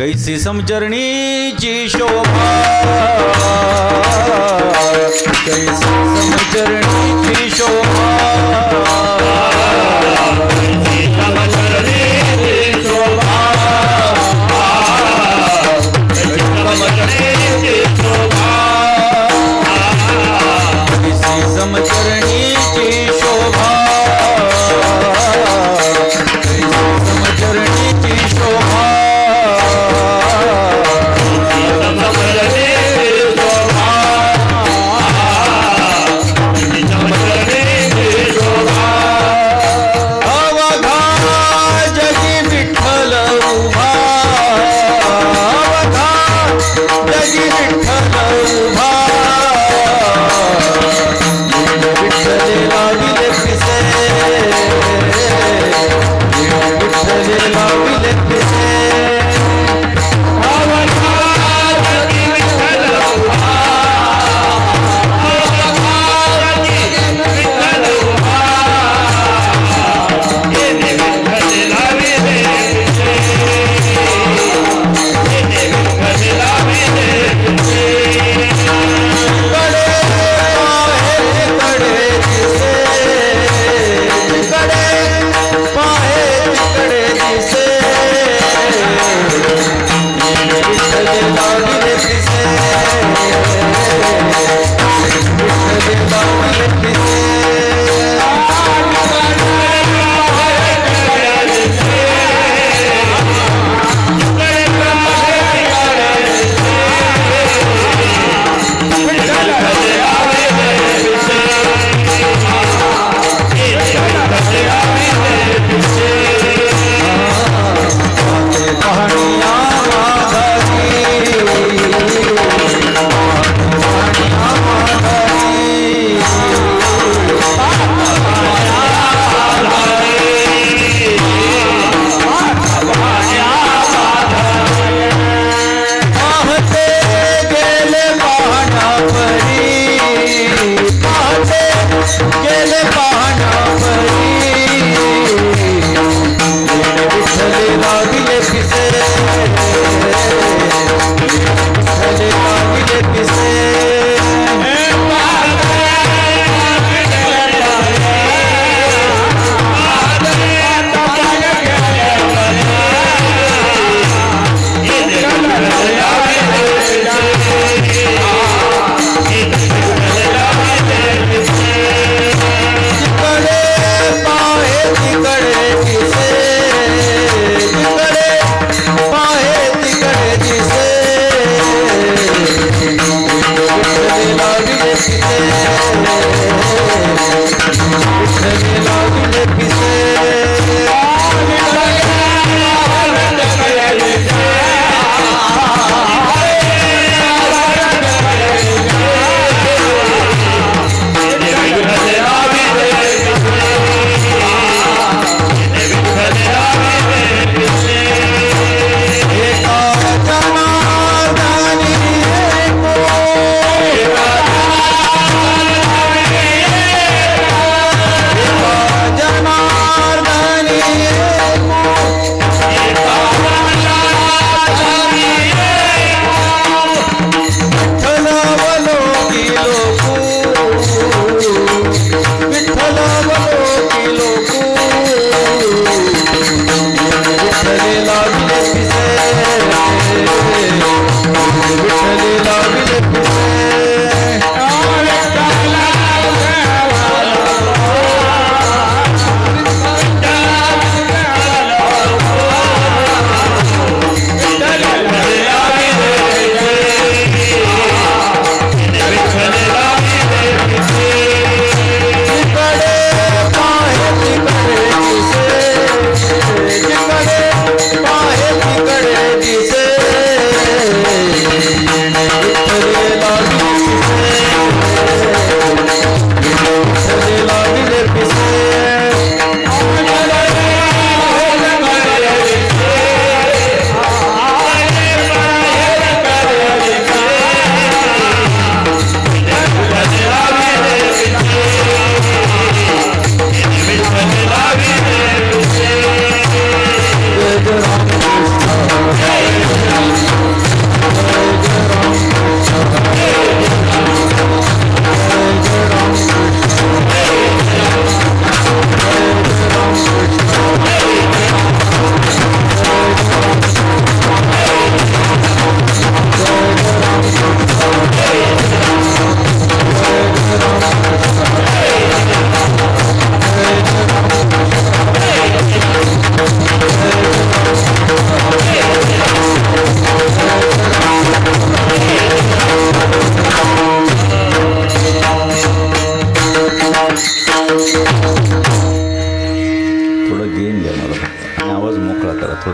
कैसी समचरणीची शोभा, कैसी समचरणीची शोभा, कैसी समचरणीची शोभा, कैसी समचरणीची शोभा, कैसी समचरणीची शोभा, कैसी समचरणीची शोभा,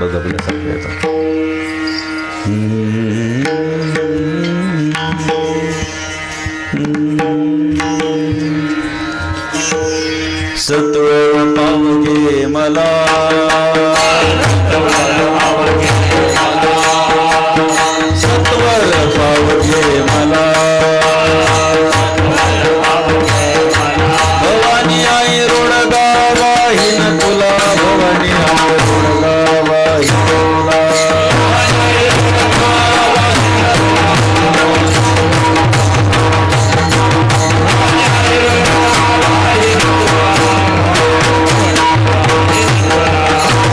थोडं दबल्यासारखं येतं. सत्वर पावगे मला सत्वर पावगे मला भवानी आई रोडगावाहीन तुला भवानी आई रोडगावाहीन तुला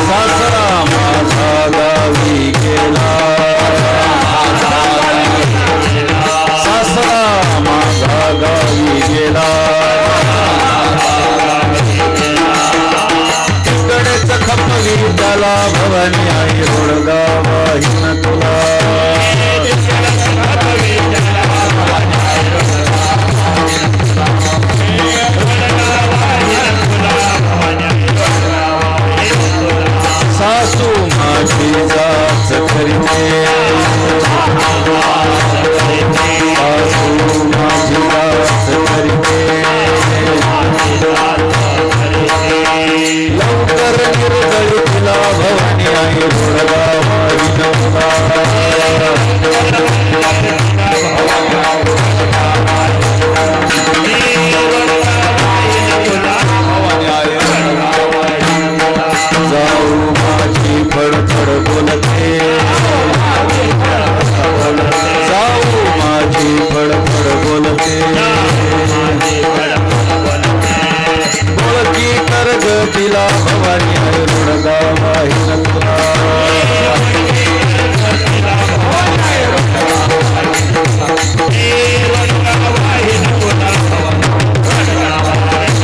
सासरा माझा गावी गेला सासरा माझा गावी गेला तिकडेच खपवी त्याला भवानी आई रोडगावाहीन तुला सासू माझी जाच करीते सासू माझी जाच करीते लवकर निर्दळी तिला भवानी आई रोडगावाहीन तुला जाऊ माझी फडफड बोलते जाऊ माझी फडफड बोलते बोलकी कर ग तिला भवानी आई रोडगावाहीन तुला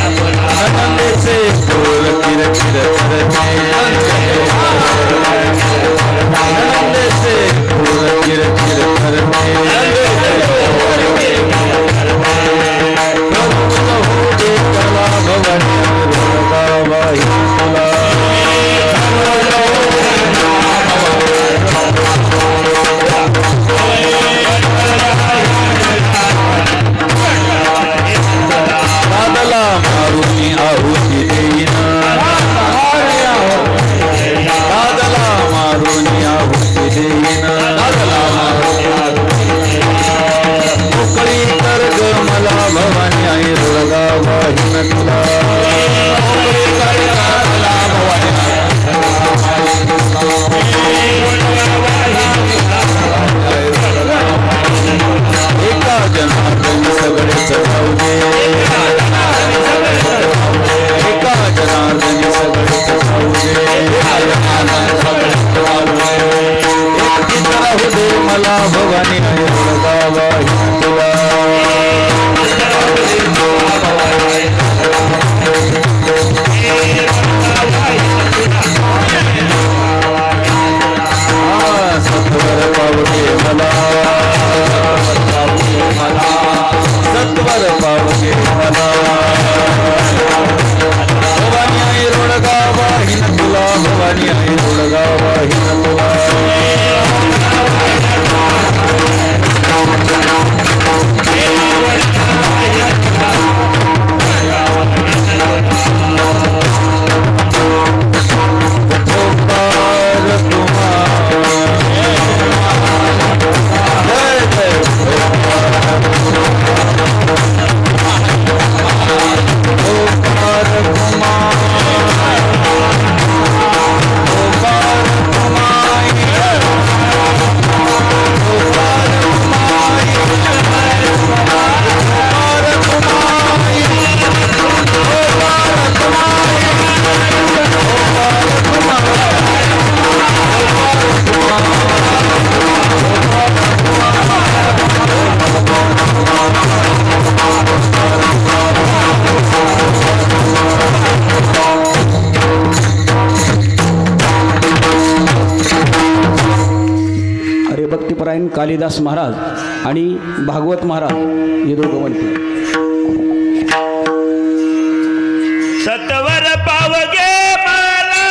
नंदेचे बोल किर किर करते नंदेचे बोल किर किर करते प्रभूत हो दे कला भवानी रोडगावाहीन तुला दादला मारुनी आहुती देईना दादला मारुनी आहुती देईना मोकळी कर ग मला भवानी आई रोडगावाहीन तुला एका जनार्दनी सगळेच जाऊ दे एका जनार्दनी सगळेच जाऊ दे एकटीच राहू दे मला भवानी आई रोडगावाहीन तुला सत्वर पावगे मला सत्वर पावगे मला भवानी आई रोडगावाहीन तुला भवानी आई रोडगावाहीन तुला भक्तिपरायण कालिदास महाराज आणि भागवत महाराज हे दोघं म्हणते सत्वर पावगे मला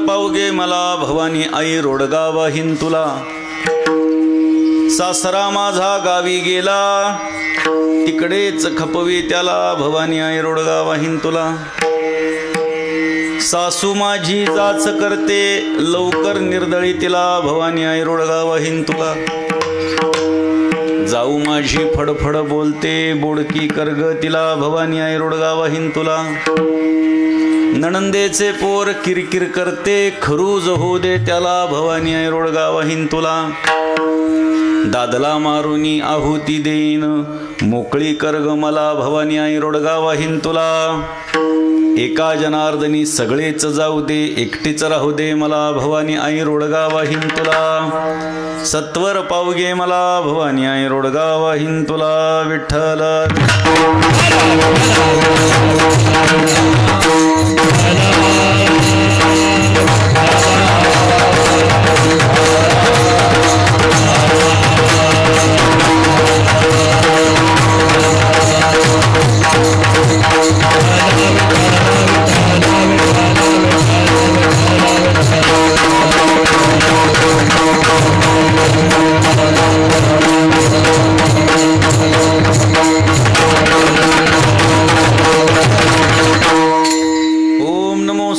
पावगे मला भवानी आई रोडगा वाहीन तुला. सासरा माझा गावी गेला तिकडेच खपवी त्याला भवानी आई रोडगा वाहीन तुला. सासू माझी जाच करते लवकर निर्दळी तिला भवानी आई रोडगा वाहीन तुला. जाऊ माझी फडफड बोलते बोडकी करग तिला भवानी आई रोडगा वाहीन तुला. नणंदेचे पोर किरकिर करते खरूज होऊ दे त्याला भवानी आई रोडगा वाहीन तुला. दादला मारुनी आहुती देईन मोकळी करग मला भवानी आई रोडगा वाहीन तुला. एका जनार्दनी सगळेच जाऊ दे एकटीच राहू दे मला भवानी आई रोडगा वाहीन तुला. सत्वर पावगे मला भवानी आई रोडगा वाहीन तुला. विठ्ठल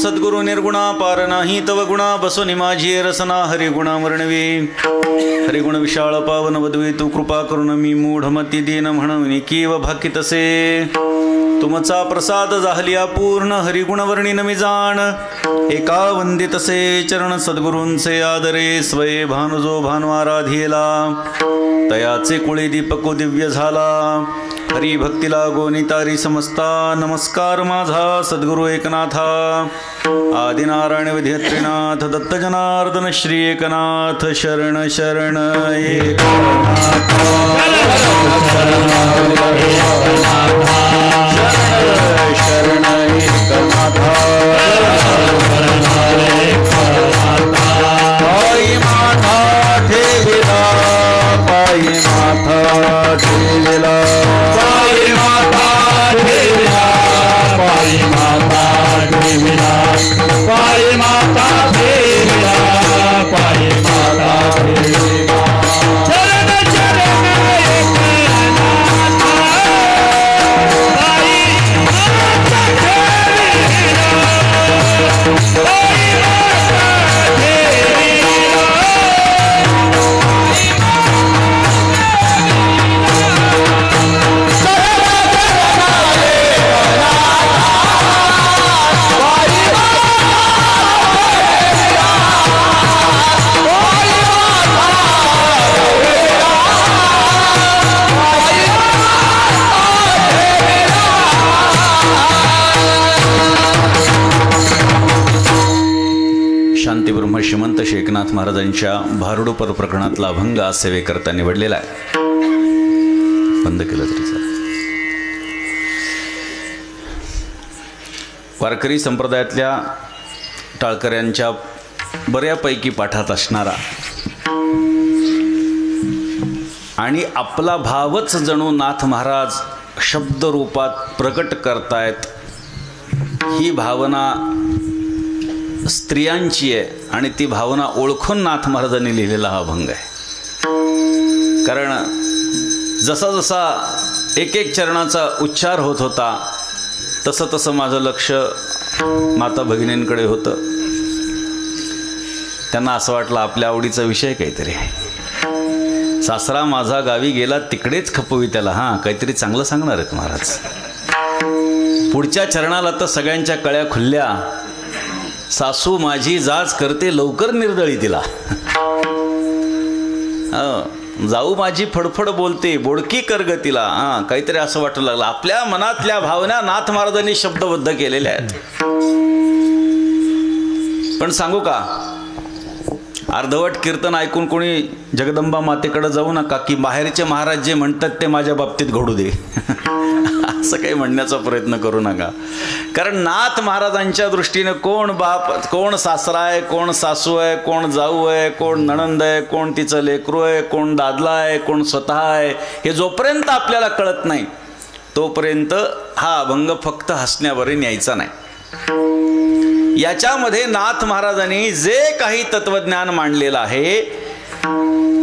सद्गुरु निर्गुणा पार नाही तव गुणा बसोनी माझी रसना हरिगुणा वर्णवी. हरिगुण विशाळ पावन वदवी तू कृपा करून मी मूढमती दीन म्हणून कीव भाकी तसे. तुमचा प्रसाद झालिया पूर्ण हरिगुण वर्णिन मी जाण. एका वंदितसे चरण सद्गुरूंचे आदरे स्वये भानुजो भानु आराधिला. तयाचे कुळे दीपको दिव्य झाला हरी भक्तीला गोनितारी समस्ता. नमस्कार माझा सद्गुरु एकनाथा आदिनारायण विधियत्रीनाथ दत्त जनार्दन श्री एकनाथ शरण शरण एकनाथ. शरण एकनाथा पायी माथा ठेविला पायी माथा ठेविला पायी माथा ठेविला पायी माथा ठेविला पायी माता ठेविला पायी माता ठेविला. चरण चरण एकनाथा पायी माता ठेविला पायी माता ठेविला. शांतीब्रह्म श्रीमंत शेखनाथ महाराजांच्या भारुडोपर प्रकरणातला अभंग आज सेवेकरता निवडलेला आहे. बंद केलं तरी चालेल. वारकरी संप्रदायातल्या टाळकऱ्यांच्या बऱ्यापैकी पाठात असणारा आणि आपला भावच जणू नाथ महाराज शब्दरूपात प्रकट करतायत ही भावना स्त्रियांची आहे आणि ती भावना ओळखून नाथ महाराजांनी लिहिलेला हा अभंग आहे. कारण जसा जसा एक एक चरणाचा उच्चार होत होता तसं तसं माझं लक्ष माता भगिनींकडे होतं. त्यांना असं वाटलं आपल्या आवडीचा विषय काहीतरी आहे. सासरा माझा गावी गेला तिकडेच खपवी त्याला. हां, काहीतरी चांगलं सांगणार आहेत महाराज. पुढच्या चरणाला तर सगळ्यांच्या कळ्या खुलल्या. सासू माझी जाच करते लवकर निर्दळी तिला. जाऊ माझी फडफड बोलते बोडकी करग तिला. हां, काहीतरी असं वाटू लागलं. आपल्या मनातल्या भावना नाथ महाराजांनी शब्दबद्ध केलेल्या आहेत. पण सांगू का, अर्धवट कीर्तन ऐकून कोणी जगदंबा मातेकडे जाऊ नका की बाहेरचे महाराज जे म्हणतात ते माझ्या बाबतीत घडू दे असं काही म्हणण्याचा प्रयत्न करू नका. कारण नाथ महाराजांच्या दृष्टीने कोण बाप, कोण सासरा आहे, कोण सासू आहे, कोण जाऊ आहे, कोण नणंद आहे, कोण तिचं लेकरू आहे, कोण दादला आहे, कोण स्वतः आहे, हे जोपर्यंत आपल्याला कळत नाही तोपर्यंत हा अभंग फक्त हसण्यावर न्यायचा नाही. याच्यामध्ये नाथ महाराजांनी जे काही तत्वज्ञान मांडलेलं आहे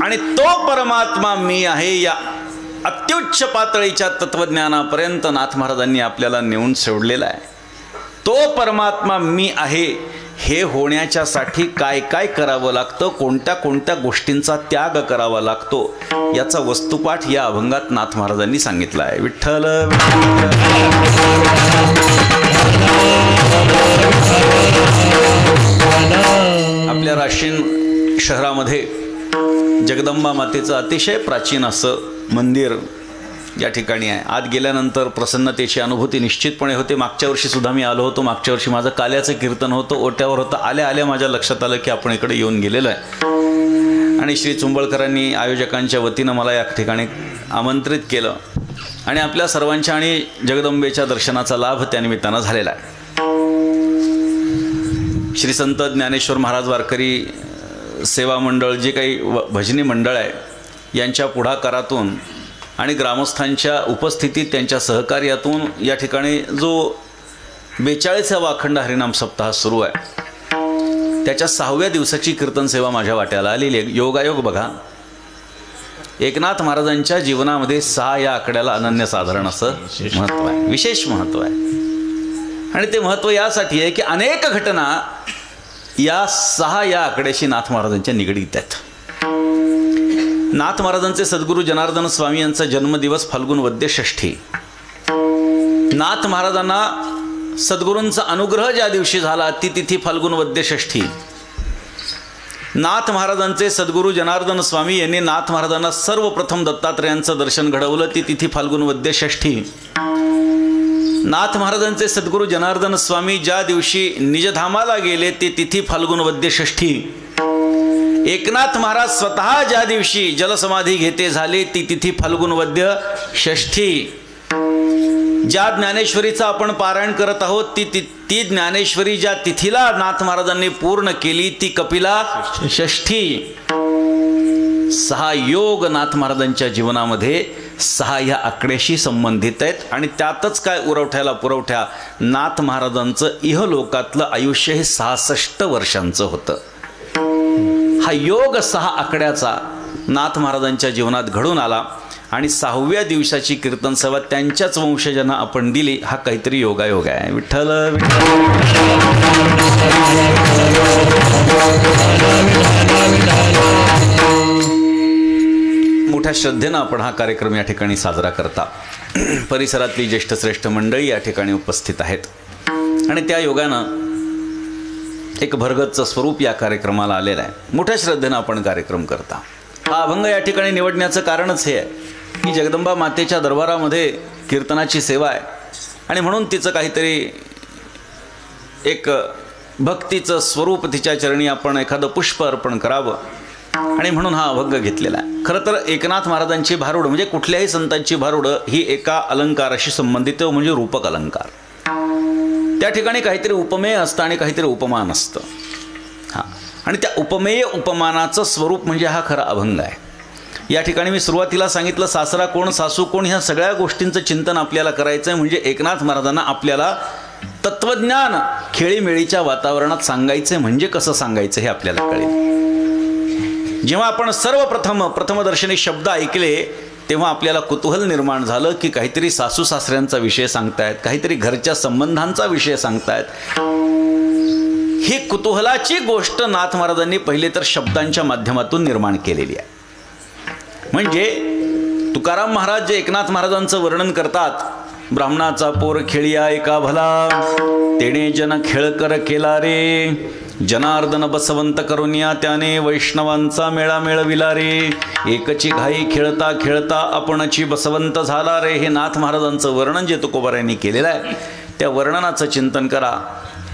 आणि तो परमात्मा मी आहे या अत्युच्च पातळीच्या तत्वज्ञानापर्यंत नाथ महाराजांनी आपल्याला नेऊन सोडलेला आहे. तो परमात्मा मी आहे हे होण्याच्यासाठी काय काय करावं लागतं, कोणत्या कोणत्या गोष्टींचा त्याग करावा लागतो याचा वस्तुपाठ या अभंगात नाथ महाराजांनी सांगितला आहे. विठ्ठल आपल्या राशीन शहरामध्ये जगदंबा मातेचं अतिशय प्राचीन असं मंदिर या ठिकाणी आहे. आत गेल्यानंतर प्रसन्नतेची अनुभूती निश्चितपणे होते. मागच्या वर्षी सुद्धा मी आलो होतो. मागच्या वर्षी माझं काल्याचं कीर्तन होतं, ओट्यावर होतं. आल्या आल्या माझ्या लक्षात आलं की आपण इकडे येऊन गेलेलो आहे आणि श्री चुंबळकरांनी आयोजकांच्या वतीनं मला या ठिकाणी आमंत्रित केलं आणि आपल्या सर्वांच्या आणि जगदंबेच्या दर्शनाचा लाभ त्यानिमित्तानं झालेला आहे. श्री संत ज्ञानेश्वर महाराज वारकरी सेवा मंडळ जे काही भजनी मंडळ आहे यांच्या पुढाकारातून आणि ग्रामस्थांच्या उपस्थितीत त्यांच्या सहकार्यातून या ठिकाणी जो 42वा अखंड हरिनाम सप्ताह सुरू आहे त्याच्या 6व्या दिवसाची कीर्तन सेवा माझ्या वाट्याला आलेली आहे. योगायोग बघा, एकनाथ महाराजांच्या जीवनामध्ये 6 या आकड्याला अनन्यसाधारण असं महत्त्व आहे, विशेष महत्त्व आहे. आणि ते महत्त्व यासाठी आहे की अनेक घटना या 6 या आकड्याशी नाथ महाराजांच्या निगडीत आहेत. नाथ महाराजांचे सद्गुरू जनार्दन स्वामी यांचा जन्मदिवस फाल्गुन वद्य षष्ठी. नाथ महाराजांना सद्गुरूंचा अनुग्रह ज्या दिवशी झाला ती तिथी फाल्गुन वद्य षष्ठी. नाथ महाराजांचे सद्गुरू जनार्दन स्वामी यांनी नाथ महाराजांना सर्वप्रथम दत्तात्रयांचं दर्शन घडवलं ती तिथी फाल्गुन वद्य षष्ठी. नाथ महाराजांचे सद्गुरू जनार्दन स्वामी ज्या दिवशी निजधामाला गेले ते तिथी फाल्गुन वद्य षष्ठी. एकनाथ महाराज स्वतः ज्या दिवशी जलसमाधी घेते झाले ती तिथी फाल्गुन वद्य षष्ठी. ज्या ज्ञानेश्वरीचं आपण पारायण करत आहोत ती ज्ञानेश्वरी ज्या तिथीला नाथ महाराजांनी पूर्ण केली ती कपिला षष्ठी. 6 योग नाथ महाराजांच्या जीवनामध्ये 6 ह्या आकड्याशी संबंधित आहेत आणि त्यातच काय उरवठ्याला पुरवठ्या नाथ महाराजांचं इहलोकातलं आयुष्य हे 66 वर्षांचं होतं. हा योग 6 आकड्याचा नाथ महाराजांच्या जीवनात घडून आला आणि 6व्या दिवसाची कीर्तन सभा त्यांच्याच वंशजांना आपण दिली. हा काहीतरी योगायोग आहे. विठ्ठल मोठ्या श्रद्धेनं आपण हा कार्यक्रम या ठिकाणी साजरा करता. परिसरातली ज्येष्ठ श्रेष्ठ मंडळी या ठिकाणी उपस्थित आहेत आणि त्या योगानं एक भरगतचं स्वरूप या कार्यक्रमाला आलेलं आहे. मोठ्या श्रद्धेनं आपण कार्यक्रम करता. हा अभंग या ठिकाणी निवडण्याचं कारणच हे आहे की जगदंबा मातेच्या दरबारामध्ये कीर्तनाची सेवा आहे आणि म्हणून तिचं काहीतरी एक भक्तीचं स्वरूप तिच्या चरणी आपण एखादं पुष्प अर्पण करावं आणि म्हणून हा अभंग घेतलेला आहे. खरं तर एकनाथ महाराजांची भारुड म्हणजे कुठल्याही संतांची भारुड ही एका अलंकाराशी संबंधित म्हणजे रूपक अलंकार. त्या ठिकाणी काहीतरी उपमेय असतं आणि काहीतरी उपमान असतं. हां, आणि त्या उपमेय उपमानाचं स्वरूप म्हणजे हा खरा अभंग आहे. या ठिकाणी मी सुरुवातीला सांगितलं सासरा कोण सासू कोण ह्या सगळ्या गोष्टींचं चिंतन आपल्याला करायचं आहे. म्हणजे एकनाथ महाराजांना आपल्याला तत्वज्ञान खेळीमेळीच्या वातावरणात सांगायचं आहे. म्हणजे कसं सांगायचं हे आपल्याला कळेल. जेव्हा आपण प्रथमदर्शनी शब्द ऐकले तेव्हा आपल्याला कुतूहल निर्माण झालं की काहीतरी सासू सासऱ्यांचा विषय सांगतायत, काहीतरी घरच्या संबंधांचा विषय सांगतायत. ही कुतूहलाची गोष्ट नाथ महाराजांनी पहिले तर शब्दांच्या माध्यमातून निर्माण केलेली आहे. म्हणजे तुकाराम महाराज जे एकनाथ महाराजांचं वर्णन करतात, ब्राह्मणाचा पोर खेळिया एका भला, तेणे जन खेळकर केला रे, जनार्दन बसवंत करुनिया त्याने वैष्णवांचा मेळा मेळविला रे, एकची घाई खेळता खेळता आपणची बसवंत झाला रे. हे नाथ महाराजांचं वर्णन जे तुकोबारायांनी केलेलं आहे त्या वर्णनाचं चिंतन करा.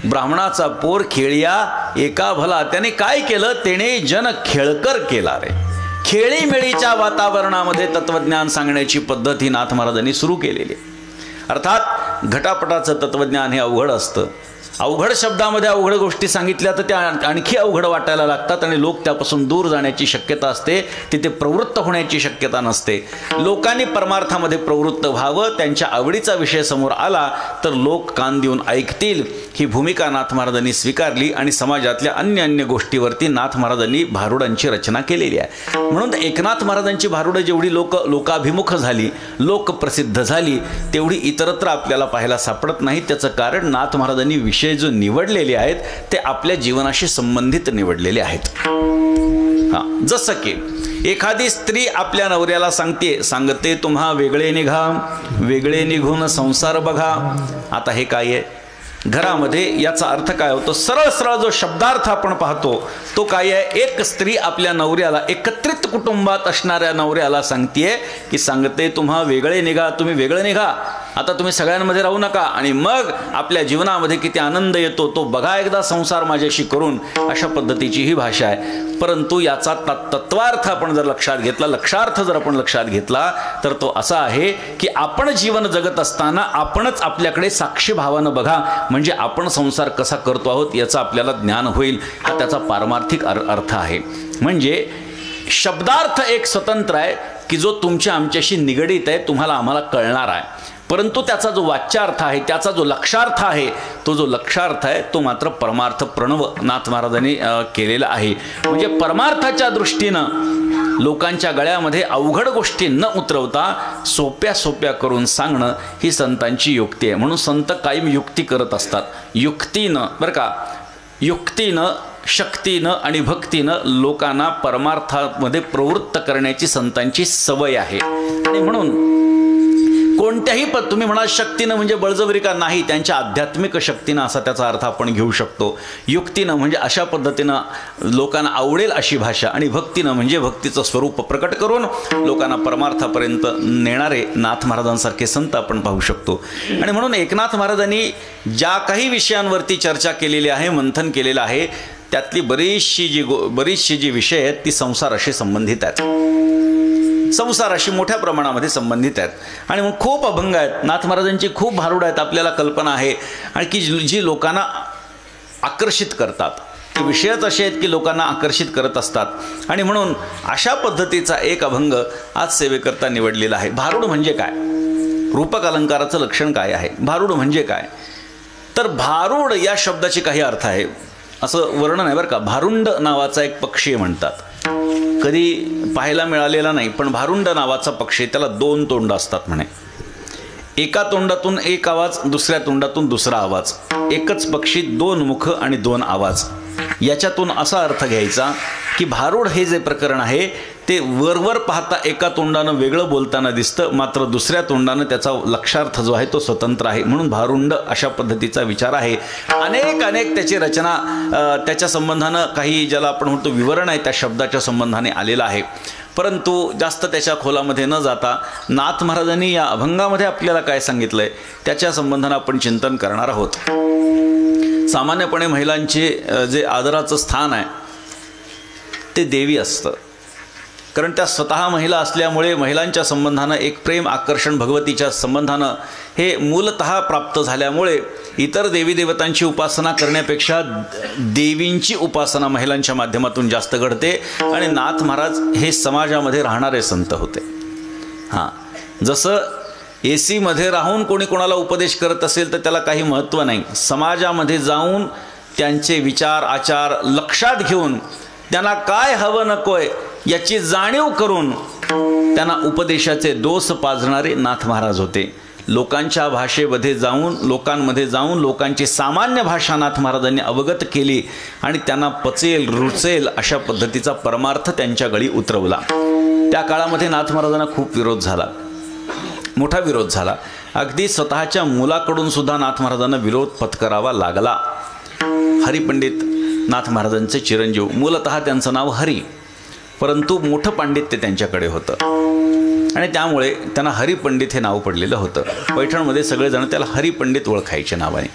ब्राह्मणाचा पोर खेळिया एका भला, त्याने काय केलं, तेणे जन खेळकर केला रे. खेळीमेळीच्या वातावरणामध्ये तत्वज्ञान सांगण्याची पद्धत ही नाथ महाराजांनी सुरू केलेली आहे. अर्थात घटापटाचं तत्वज्ञान हे अवघड असतं अवघड शब्दामध्ये अवघड गोष्टी सांगितल्या तर त्या आणखी अवघड वाटायला लागतात आणि लोक त्यापासून दूर जाण्याची शक्यता असते, तिथे प्रवृत्त होण्याची शक्यता नसते. लोकांनी परमार्थामध्ये प्रवृत्त व्हावं, त्यांच्या आवडीचा विषय समोर आला तर लोक कान देऊन ऐकतील, ही भूमिका नाथ महाराजांनी स्वीकारली आणि समाजातल्या अन्य गोष्टीवरती नाथ महाराजांनी भारुडांची रचना केलेली आहे. म्हणून एकनाथ महाराजांची भारुडं जेवढी लोकाभिमुख झाली, लोकप्रसिद्ध झाली, तेवढी इतरत्र आपल्याला पाहायला सापडत नाही. त्याचं कारण नाथ महाराजांनी विषय जो निवडलेले आहेत ते आपल्या जीवनाशी संबंधित निवडलेले आहेत. जसं की एखादी स्त्री आपल्या नवऱ्याला सांगते तुम्हा वेगळे निघा, वेगळे निघून संसार बघा. आता हे काय आहे घरामध्ये, याचा अर्थ काय होतो? सरळ सरळ जो शब्दार्थ आपण पाहतो तो काय आहे? एक स्त्री आपल्या नवऱ्याला, एकत्रित कुटुंबात असणाऱ्या नवऱ्याला सांगते तुम्हा वेगळे निघा, तुम्ही वेगळे निघा, आता तुम्ही सगळ्यांमध्ये राहू नका आणि मग आपल्या जीवनामध्ये किती आनंद येतो तो बघा एकदा संसार माझ्याशी करून. अशा पद्धतीची ही भाषा आहे. परंतु याचा तत्वार्थ आपण जर लक्षात घेतला, लक्षार्थ जर आपण लक्षात घेतला तर तो असा आहे की आपण जीवन जगत असताना आपणच आपल्याकडे साक्षी भावानं बघा, म्हणजे आपण संसार कसा करतो आहोत याचं आपल्याला ज्ञान होईल. हा त्याचा पारमार्थिक अर्थ आहे. म्हणजे शब्दार्थ एक स्वतंत्र आहे की जो तुमच्या आमच्याशी निगडीत आहे, तुम्हाला आम्हाला कळणार आहे. परंतु त्याचा जो वाच्यार्थ आहे, त्याचा जो लक्षार्थ आहे, तो जो लक्षार्थ आहे तो मात्र परमार्थ प्रणव नाथ महाराजांनी केलेला आहे. म्हणजे परमार्थाच्या दृष्टीनं लोकांच्या गळ्यामध्ये अवघड गोष्टी न उतरवता सोप्या सोप्या करून सांगणं ही संतांची युक्ती आहे. म्हणून संत कायम युक्ती करत असतात. युक्तीनं, बरं का, युक्तीनं, शक्तीनं आणि भक्तीनं लोकांना परमार्थामध्ये प्रवृत्त करण्याची संतांची सवय आहे. आणि म्हणून कोणत्याही तुम्ही म्हणा शक्तीनं म्हणजे बळजबरी का नाही, त्यांच्या आध्यात्मिक शक्तीनं असा त्याचा अर्थ आपण घेऊ शकतो. युक्तीनं म्हणजे अशा पद्धतीनं लोकांना आवडेल अशी भाषा, आणि भक्तीनं म्हणजे भक्तीचं स्वरूप प्रकट करून लोकांना परमार्थापर्यंत नेणारे नाथ महाराजांसारखे संत आपण पाहू शकतो. आणि म्हणून एकनाथ महाराजांनी ज्या काही विषयांवरती चर्चा केलेली आहे, मंथन केलेलं आहे, त्यातली बरीचशी जी विषय आहेत ती संसाराशी संबंधित आहेत, संसाराशी मोठ्या प्रमाणामध्ये संबंधित आहेत. आणि मग खूप अभंग आहेत नाथ महाराजांची, खूप भारुड आहेत, आपल्याला कल्पना आहे, आणि की जी लोकांना आकर्षित करतात. ते विषयच असे आहेत की लोकांना आकर्षित करत असतात. आणि म्हणून अशा पद्धतीचा एक अभंग आज सेवेकरता निवडलेला आहे. भारुड म्हणजे काय? रूपक अलंकाराचं लक्षण काय आहे? भारुड म्हणजे काय? तर भारुड या शब्दाचे काही अर्थ आहे, असं वर्णन आहे बरं का. भारुंड नावाचा एक पक्षी म्हणतात, कधी पाहायला मिळालेला नाही, पण भारुंड नावाचा पक्षी, त्याला 2 तोंड असतात म्हणे. एका तोंडातून एक आवाज, दुसऱ्या तोंडातून दुसरा आवाज. एकच पक्षी, 2 मुख आणि 2 आवाज. याच्यातून असा अर्थ घ्यायचा की भारुड हे जे प्रकरण आहे ते वरवर पाहता एका तोंडानं वेगळं बोलताना दिसतं, मात्र दुसऱ्या तोंडानं त्याचा लक्षार्थ जो आहे तो स्वतंत्र आहे. म्हणून भारुंड अशा पद्धतीचा विचार आहे. अनेक त्याची रचना त्याच्या संबंधानं, काही ज्याला आपण म्हणतो विवरण आहे त्या शब्दाच्या संबंधाने आलेलं आहे. परंतु जास्त त्याच्या खोलामध्ये न जाता नाथ महाराजांनी या अभंगामध्ये आपल्याला काय सांगितलंय त्याच्या संबंधानं आपण चिंतन करणार आहोत. सामान्यपणे महिलांचे जे आदराचं स्थान आहे ते देवी असतं, कारण त्या स्वतः महिला असल्यामुळे महिलांच्या संबंधानं एक प्रेम आकर्षण भगवतीच्या संबंधानं हे मूलतः प्राप्त झाल्यामुळे इतर देवी देवतांची उपासना करण्यापेक्षा देवींची उपासना महिलांच्या माध्यमातून जास्त घडते. आणि नाथ महाराज हे समाजामध्ये राहणारे संत होते. जसं AC मध्ये राहून कोणी कोणाला उपदेश करत असेल तर त्याला काही महत्त्व नाही, समाजामध्ये जाऊन त्यांचे विचार आचार लक्षात घेऊन त्यांना काय हवं नकोय याची जाणीव करून त्यांना उपदेशाचे डोस पाजणारे नाथ महाराज होते. लोकांच्या भाषेमध्ये जाऊन, लोकांमध्ये जाऊन लोकांची सामान्य भाषा नाथ महाराजांनी अवगत केली आणि त्यांना पचेल रुचेल अशा पद्धतीचा परमार्थ त्यांच्या गळी उतरवला. त्या काळामध्ये नाथ महाराजांना खूप विरोध झाला, मोठा विरोध झाला. अगदी स्वतःच्या मुलाकडून सुद्धा नाथ महाराजांना विरोध पत्करावा लागला. हरिपंडित नाथ महाराजांचे चिरंजीव, मूलतः त्यांचं नाव हरी, परंतु मोठं पांडित्य त्यांच्याकडे होतं आणि त्यामुळे त्यांना हरिपंडित हे नाव पडलेलं होतं. पैठणमध्ये सगळेजण त्याला हरिपंडित ओळखायचे नावाने.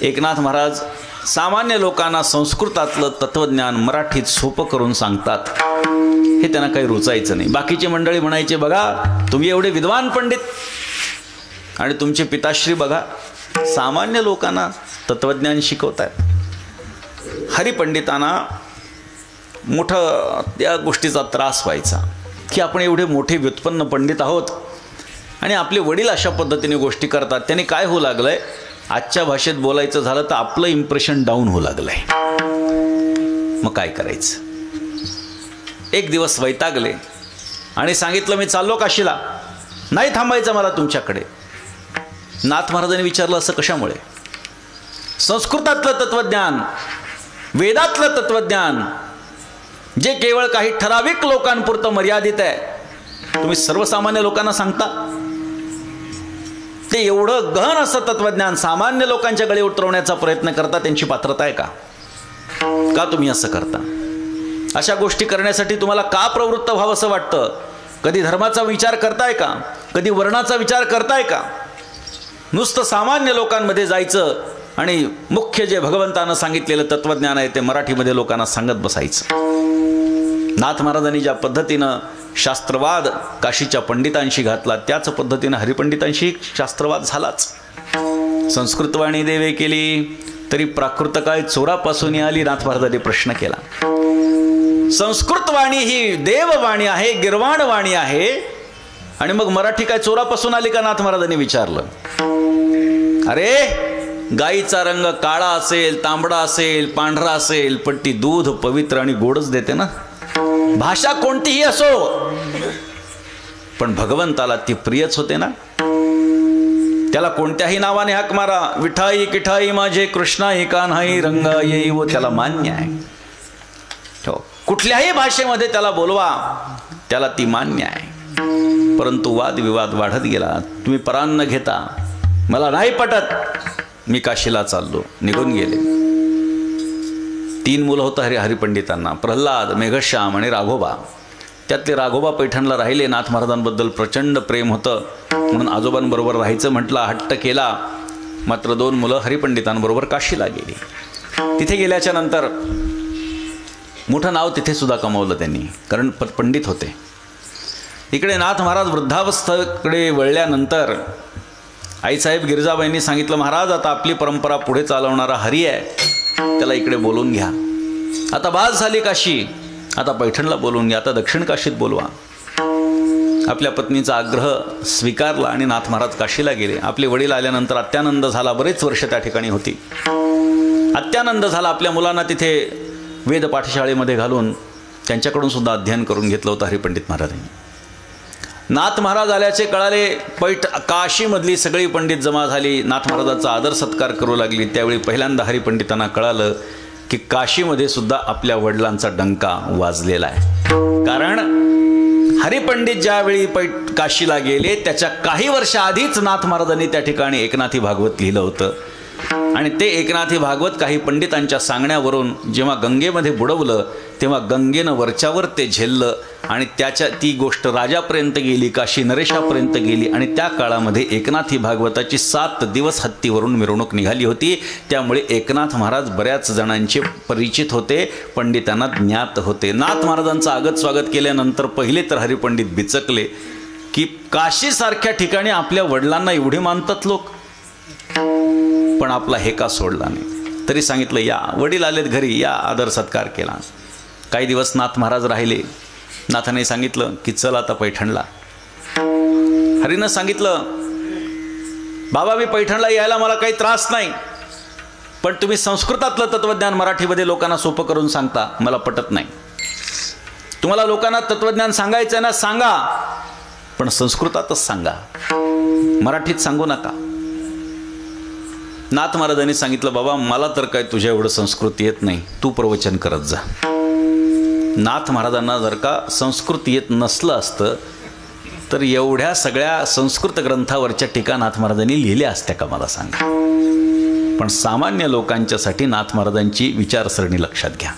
एकनाथ महाराज सामान्य लोकांना संस्कृतातलं तत्त्वज्ञान मराठीत सोपं करून सांगतात, हे त्यांना काही रुचायचं नाही. बाकीची मंडळी म्हणायचे, बघा तुम्ही एवढे विद्वान पंडित आणि तुमचे पिताश्री बघा सामान्य लोकांना तत्त्वज्ञान शिकवत आहेत. हरिपंडितांना मोठं त्या गोष्टीचा त्रास व्हायचा की आपण एवढे मोठे व्युत्पन्न पंडित आहोत आणि आपले वडील अशा पद्धतीने गोष्टी करतात. त्यांनी काय होऊ लागलं आहे, आजच्या भाषेत बोलायचं झालं तर आपलं इम्प्रेशन डाऊन होऊ लागलं आहे. मग काय करायचं. एक दिवस वैतागले आणि सांगितलं मी चाललो काशीला, नाही थांबायचं मला तुमच्याकडे. नाथ महाराजांनी विचारलं असं कशामुळे. संस्कृतातलं तत्त्वज्ञान, वेदातलं तत्त्वज्ञान जे केवळ काही ठराविक लोकांपुरतं मर्यादित आहे, तुम्ही सर्वसामान्य लोकांना सांगता. ते एवढं गहन असं तत्त्वज्ञान सामान्य लोकांच्या गळी उतरवण्याचा प्रयत्न करता, त्यांची पात्रता आहे का? का तुम्ही असं करता? अशा गोष्टी करण्यासाठी तुम्हाला का प्रवृत्त व्हावं असं वाटतं? कधी धर्माचा विचार करताय का? कधी वर्णाचा विचार करताय का? नुसतं सामान्य लोकांमध्ये जायचं आणि मुख्य जे भगवंतानं सांगितलेलं तत्त्वज्ञान आहे ते मराठीमध्ये लोकांना सांगत बसायचं. नाथ महाराजांनी ज्या पद्धतीनं शास्त्रवाद काशीच्या पंडितांशी घातला, त्याच पद्धतीनं हरिपंडितांशी शास्त्रवाद झालाच. संस्कृतवाणी देवे केली तरी प्राकृत काय चोरापासून आली, नाथ महाराजांनी प्रश्न केला. संस्कृतवाणी ही देववाणी आहे, गिरवाणवाणी आहे, आणि मग मराठी काय चोरापासून आली का, नाथ महाराजांनी विचारलं. अरे गाईचा रंग काळा असेल, तांबडा असेल, पांढरा असेल, पण ती दूध पवित्र आणि गोडच देते ना. भाषा कोणतीही असो, पण भगवंताला ती प्रियच होते ना. त्याला कोणत्याही नावाने हाक मारा, विठाई किठाई माझे कृष्णाई कान्हाई रंगा येई, व त्याला मान्य आहे. कुठल्याही भाषेमध्ये त्याला बोलवा, त्याला ती मान्य आहे. परंतु वादविवाद वाढत गेला. तुम्ही परान्न घेता, मला नाही पटत, मी काशीला चाललो, निघून गेले. 3 मुलं होतं हरिपंडितांना, प्रल्हाद, मेघश्याम आणि राघोबा. त्यातले राघोबा पैठणला राहिले. नाथ महाराजांबद्दल प्रचंड प्रेम होतं म्हणून आजोबांबरोबर राहायचं म्हटलं, हट्ट केला. मात्र 2 मुलं हरिपंडितांबरोबर काशीला गेली. तिथे गेल्याच्या नंतर मोठं नाव तिथे सुद्धा कमावलं त्यांनी, कारण पंडित होते. इकडे नाथ महाराज वृद्धावस्थेकडे वळल्यानंतर आईसाहेब गिरिजाबाईंनी सांगितलं, महाराज आता आपली परंपरा पुढे चालवणारा हरी आहे, त्याला इकडे बोलवून घ्या. आता बाज झाली काशी, आता पैठणला बोलवून घ्या, आता दक्षिण काशीत बोलवा. आपल्या पत्नीचा आग्रह स्वीकारला आणि नाथ महाराज काशीला गेले. आपले वडील आल्यानंतर अत्यानंद झाला. बरेच वर्ष त्या ठिकाणी होती. अत्यानंद झाला. आपल्या मुलांना तिथे वेद पाठशाळेमध्ये घालून त्यांच्याकडून सुद्धा अध्ययन करून घेतलं होतं हरिपंडित महाराजांनी. नाथ महाराज आल्याचे कळाले. काशीमधली सगळी पंडित जमा झाली, नाथ महाराजांचा आदर सत्कार करू लागली. त्यावेळी पहिल्यांदा हरिपंडितांना कळालं की काशीमध्ये सुद्धा आपल्या वडिलांचा डंका वाजलेला आहे. कारण हरिपंडित ज्यावेळी काशीला गेले त्याच्या काही वर्षाआधीच नाथ महाराजांनी त्या ठिकाणी एकनाथी भागवत लिहिलं होतं. आणि ते एकनाथी भागवत काही पंडितांच्या सांगण्यावरून जेव्हा गंगेमध्ये बुडवलं तेव्हा गंगेनं वरच्यावर ते झेललं आणि ती गोष्ट राजापर्यंत गेली, काशी नरेशापर्यंत गेली. आणि त्या काळामध्ये एकनाथी भागवताची 7 दिवस हत्तीवरून मिरवणूक निघाली होती. त्यामुळे एकनाथ महाराज बऱ्याच जणांचे परिचित होते, पंडितांना ज्ञात होते. नाथ महाराजांचं आगत स्वागत केल्यानंतर पहिले तर हरिपंडित बिचकले की काशीसारख्या ठिकाणी आपल्या वडिलांना एवढे मानतात लोक, पण आपला हे का सोडला नाही. तरी सांगितलं या, वडील आलेत घरी, या, आदर सत्कार केला. काही दिवस नाथ महाराज राहिले. नाथाने सांगितलं की चल आता पैठणला. हरीनं सांगितलं, बाबा मी पैठणला यायला मला काही त्रास नाही, पण तुम्ही संस्कृतातलं तत्त्वज्ञान मराठीमध्ये लोकांना सोपं करून सांगता, मला पटत नाही. तुम्हाला लोकांना तत्त्वज्ञान सांगायचं आहे ना, सांगा, पण संस्कृतातच सांगा, मराठीत सांगू नका. नाथ महाराजांनी सांगितलं, बाबा मला तर काय तुझ्या एवढं संस्कृत येत नाही, तू प्रवचन करत जा. नाथ महाराजांना जर का संस्कृत येत नसलं असतं तर एवढ्या सगळ्या संस्कृत ग्रंथावरच्या टीका नाथ महाराजांनी लिहिल्या असत्या का मला सांगा. पण सामान्य लोकांच्यासाठी नाथ महाराजांची विचारसरणी लक्षात घ्या.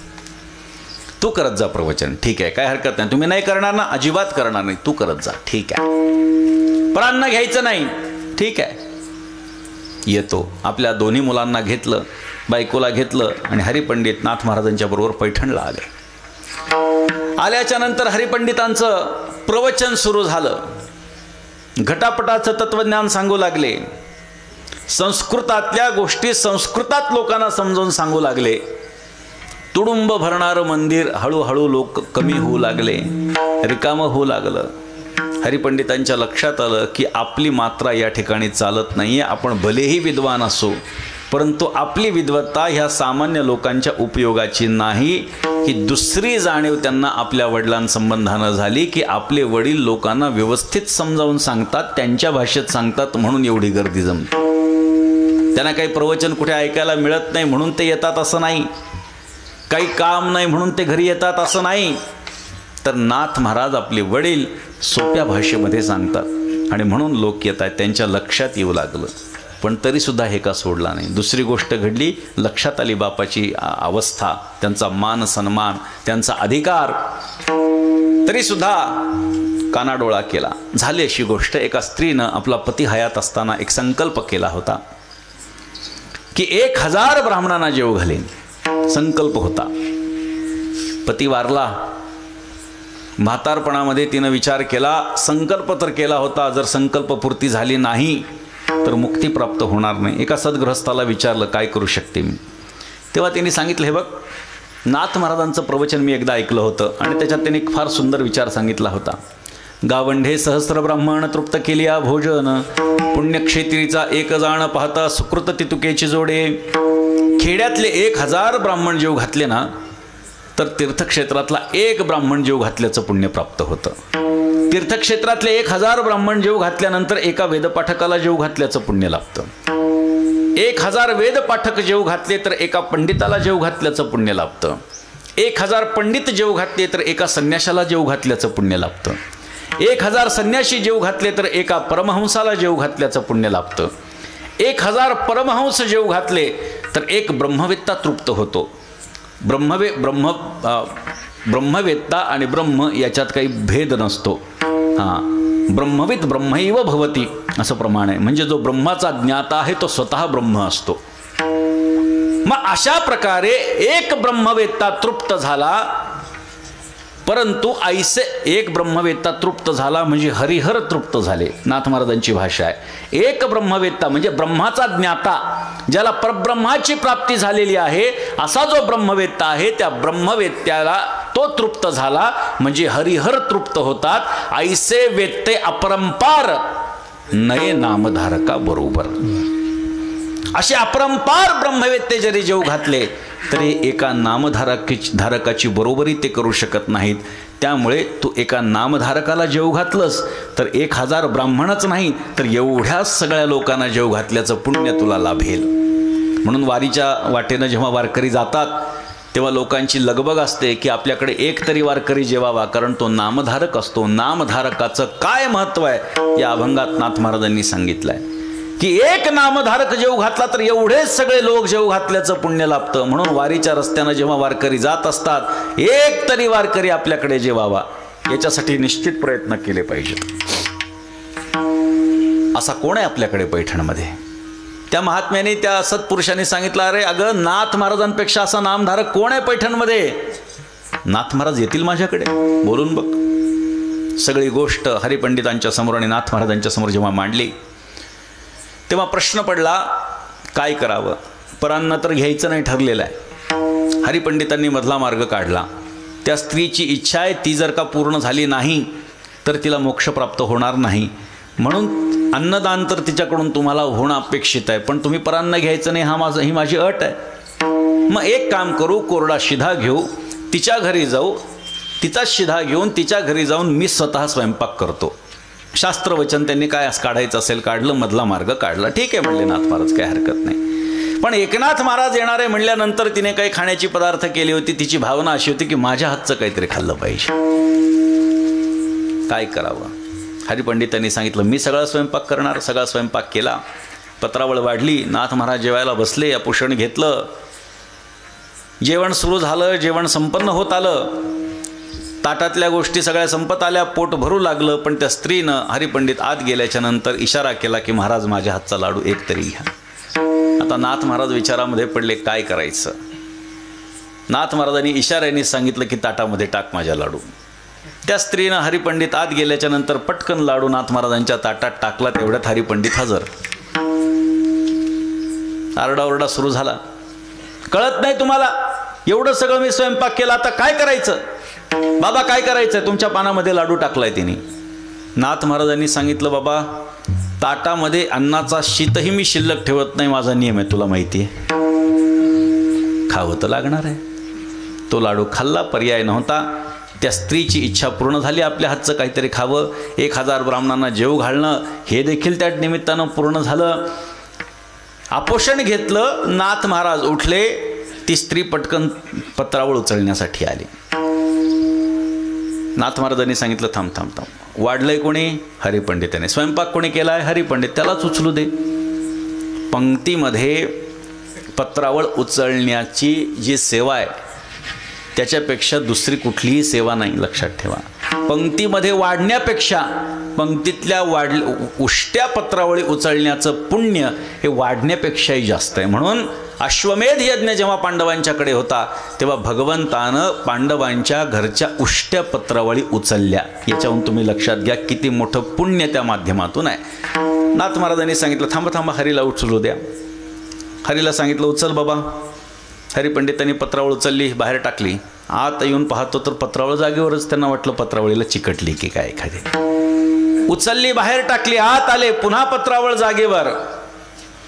तू करत जा प्रवचन, ठीक आहे, काय हरकत नाही. तुम्ही नाही करणार ना, अजिबात करणार नाही, तू करत जा, ठीक आहे. प्राण घ्यायचं नाही, ठीक आहे. येतो. आपल्या दोन्ही मुलांना घेतलं, बायकोला घेतलं आणि हरिपंडित नाथ महाराजांच्या बरोबर पैठणला आले. आल्याच्या नंतर हरिपंडितांचं प्रवचन सुरू झालं. घटापटाचं तत्त्वज्ञान सांगू लागले. संस्कृतातल्या गोष्टी संस्कृतात लोकांना समजावून सांगू लागले. तुडुंब भरणारं मंदिर हळूहळू लोक कमी होऊ लागले, रिकामं होऊ लागलं. हरिपंडितांच्या लक्षात आलं की आपली मात्रा या ठिकाणी चालत नाही आहे. आपण भलेही विद्वान असो, परंतु आपली विद्वत्ता ह्या सामान्य लोकांच्या उपयोगाची नाही. ही दुसरी जाणीव त्यांना आपल्या वडिलांसंबंधानं झाली की आपले वडील लोकांना व्यवस्थित समजावून सांगतात, त्यांच्या भाषेत सांगतात, म्हणून एवढी गर्दी जमते. त्यांना काही प्रवचन कुठे ऐकायला मिळत नाही म्हणून ते येतात असं नाही, काही काम नाही म्हणून ते घरी येतात असं नाही. तर नाथ महाराज आपले वडील सोप्या भाषेमध्ये सांगतात आणि म्हणून लोक येत आहेत. त्यांच्या लक्षात येऊ लागलं, पण तरीसुद्धा हे का सोडला नाही. दुसरी गोष्ट घडली, लक्षात आली बापाची अवस्था, त्यांचा मान सन्मान, त्यांचा अधिकार, तरीसुद्धा कानाडोळा केला. झाली अशी गोष्ट, एका स्त्रीनं आपला पती हयात असताना एक संकल्प केला होता की 1000 ब्राह्मणांना जेव घालेन. संकल्प होता. पती वारला. म्हातारपणामध्ये तिनं विचार केला, संकल्प तर केला होता, जर संकल्पपूर्ती झाली नाही तर मुक्ती प्राप्त होणार नाही. एका सद्गृहस्थाला विचारलं काय करू शकते मी. तेव्हा त्यांनी सांगितलं, हे बघ, नाथ महाराजांचं प्रवचन मी एकदा ऐकलं होतं आणि त्याच्यात त्यांनी एक फार सुंदर विचार सांगितला होता. गावंढे सहस्र ब्राह्मण तृप्त केलिया भोजन, पुण्यक्षेत्रीचा एक जाण पाहता सुकृत तितुकेची जोडे. खेड्यातले 1000 ब्राह्मण जेव घातले ना तर तीर्थक्षेत्रातला एक ब्राह्मण जेव घातल्याचं पुण्य प्राप्त होतं. तीर्थक्षेत्रातले 1000 ब्राह्मण जेव घातल्यानंतर एका वेदपाठकाला जेव घातल्याचं पुण्य लाभतं. 1000 वेदपाठक जेव घातले तर एका पंडिताला जेव घातल्याचं पुण्य लाभतं. 1000 पंडित जेव घातले तर एका संन्याशाला जेव घातल्याचं पुण्य लाभतं. 1000 संन्याशी जेव घातले तर एका परमहंसाला जेव घातल्याचं पुण्य लाभतं. 1000 परमहंस जेव घातले तर एक ब्रह्मवेत्ता तृप्त होतो. ब्रह्मवेत्ता आणि ब्रह्म याच्यात काही भेद नसतो. हां, ब्रह्मविद ब्रह्मैव भवती असं प्रमाण आहे. म्हणजे जो ब्रह्माचा ज्ञाता आहे तो स्वतः ब्रह्म असतो. मग अशा प्रकारे एक ब्रह्मवेत्ता तृप्त झाला, परंतु ऐसे एक ब्रह्मवेत्ता तृप्त झाला म्हणजे हरिहर तृप्त झाले. नाथ महाराजांची भाषा आहे. एक ब्रह्मवेत्ता म्हणजे ब्रह्माचा ज्ञाता, ज्याला परब्रह्माची प्राप्ती झालेली आहे, असा जो ब्रह्मवेत्ता आहे त्या ब्रह्मवेत्याला तो तृप्त झाला म्हणजे हरिहर तृप्त होतात. ऐसे वेत्ते अपरंपार नये नामधारका बरोबर. असे अपरंपार ब्रह्मवेत्ते जरी जेव घातले तरी एका नामधारकाची बरोबरी ते करू शकत नाहीत. त्यामुळे तू एका नामधारकाला जेव घातलंस तर 1000 ब्राह्मणच नाही तर एवढ्या सगळ्या लोकांना जेव घातल्याचं पुण्य तुला लाभेल. म्हणून वारीच्या वाटेनं जेव्हा वारकरी जातात तेव्हा लोकांची लगबग असते की आपल्याकडे एक तरी वारकरी जेवावा, कारण तो नामधारक असतो. नामधारकाचं काय महत्त्व आहे या अभंगात नाथ महाराजांनी सांगितलं आहे की एक नामधारक जेव घातला तर एवढेच सगळे लोक जेव घातल्याचं पुण्य लाभतं. म्हणून वारीच्या रस्त्यानं जेव्हा वारकरी जात असतात एक तरी वारकरी आपल्याकडे जेवावा, याच्यासाठी निश्चित प्रयत्न केले पाहिजेत. असा कोण आहे आपल्याकडे पैठणमध्ये? त्या महात्म्याने, त्या सत्पुरुषांनी सांगितलं, अरे अगं नाथ महाराजांपेक्षा असा नामधारक कोण आहे पैठणमध्ये? नाथ महाराज येतील माझ्याकडे, बोलून बघ. सगळी गोष्ट हरिपंडितांच्या समोर आणि नाथ महाराजांच्या समोर जेव्हा मांडली तेव्हा प्रश्न पडला काय करावं. परांना तर घ्यायचं नाही ठरलेलं आहे. हरिपंडितांनी मधला मार्ग काढला. त्या स्त्रीची इच्छा आहे, ती जर का पूर्ण झाली नाही तर तिला मोक्ष प्राप्त होणार नाही, म्हणून अन्नदान तर तिच्याकडून तुम्हाला होणं अपेक्षित आहे, पण तुम्ही परांना घ्यायचं नाही, ही माझी अट आहे. मग एक काम करू, कोरडा शिधा घेऊ, तिच्या घरी जाऊ, तिचाच शिधा घेऊन तिच्या घरी जाऊन मी स्वतः स्वयंपाक करतो. शास्त्रवचन त्यांनी काय काढायचं असेल काढलं, मधला मार्ग काढला. ठीक आहे म्हणले नाथ महाराज, काही हरकत नाही. पण एकनाथ महाराज येणार आहे म्हणल्यानंतर तिने काही खाण्याची पदार्थ केली होती. तिची भावना अशी होती की माझ्या हातचं काहीतरी खाल्लं पाहिजे. काय करावं? हरिपंडितांनी सांगितलं मी सगळा स्वयंपाक करणार. सगळा स्वयंपाक केला. पत्रावळ वाढली. नाथ महाराज जेवायला बसले. अपुषण घेतलं. जेवण सुरू झालं. जेवण संपन्न होत आलं. ताटातल्या गोष्टी सगळ्या संपत आल्या. पोट भरू लागलं. पण त्या स्त्रीनं हरिपंडित आत गेल्याच्या नंतर इशारा केला की महाराज माझ्या हातचा लाडू एक तरी घ्या. आता नाथ महाराज विचारामध्ये पडले काय करायचं. नाथ महाराजांनी इशाऱ्याने सांगितलं की ताटामध्ये टाक माझ्या लाडू. त्या स्त्रीनं हरिपंडित आत गेल्याच्या नंतर पटकन लाडू नाथ महाराजांच्या ताटात टाकला. तेवढ्यात हरिपंडित हजर. आरडाओरडा सुरू झाला. कळत नाही तुम्हाला, एवढं सगळं मी स्वयंपाक केला, आता काय करायचं बाबा, काय करायचं? तुमच्या पानामध्ये लाडू टाकलाय तिने. नाथ महाराजांनी सांगितलं, बाबा ताटामध्ये अन्नाचा शीतही मी शिल्लक ठेवत नाही, माझा नियम आहे, तुला माहिती आहे. खावं तर लागणार आहे. तो लाडू खाल्ला, पर्याय नव्हता. त्या स्त्रीची इच्छा पूर्ण झाली, आपल्या हातचं काहीतरी खावं. 1000 ब्राह्मणांना जेव घालणं हे देखील त्या निमित्तानं पूर्ण झालं. आपोषण घेतलं. नाथ महाराज उठले. ती स्त्री पटकन पत्रावळ उचलण्यासाठी आली. नाथ महाराजांनी सांगितलं, थांब थांब थांब. वाढलंय कोणी? हरिपंडिताने. स्वयंपाक कोणी केलाय? हरिपंडित. त्यालाच उचलू दे. पंक्तीमध्ये पत्रावळ उचलण्याची जी सेवा आहे त्याच्यापेक्षा दुसरी कुठलीही सेवा नाही, लक्षात ठेवा. पंक्तीमध्ये वाढण्यापेक्षा पंक्तीतल्या उष्ट्या पत्रावळी उचलण्याचं पुण्य हे वाढण्यापेक्षाही जास्त आहे. म्हणून अश्वमेध यज्ञ जेव्हा पांडवांच्याकडे होता तेव्हा भगवंतानं पांडवांच्या घरच्या उष्ट्या पत्रावळी उचलल्या. याच्याहून तुम्ही लक्षात घ्या किती मोठं पुण्य त्या माध्यमातून आहे. नाथ महाराजांनी सांगितलं, थांबा थांबा, हरीला उचलू द्या. हरीला सांगितलं, उचल बाबा. हरिपंडितांनी पत्रावळ उचलली, बाहेर टाकली. आत येऊन पाहतो तर पत्रावळ जागेवरच. त्यांना वाटलं पत्रावळीला चिकटली की काय एखादी. उचलली, बाहेर टाकली, आत आले, पुन्हा पत्रावळ जागेवर.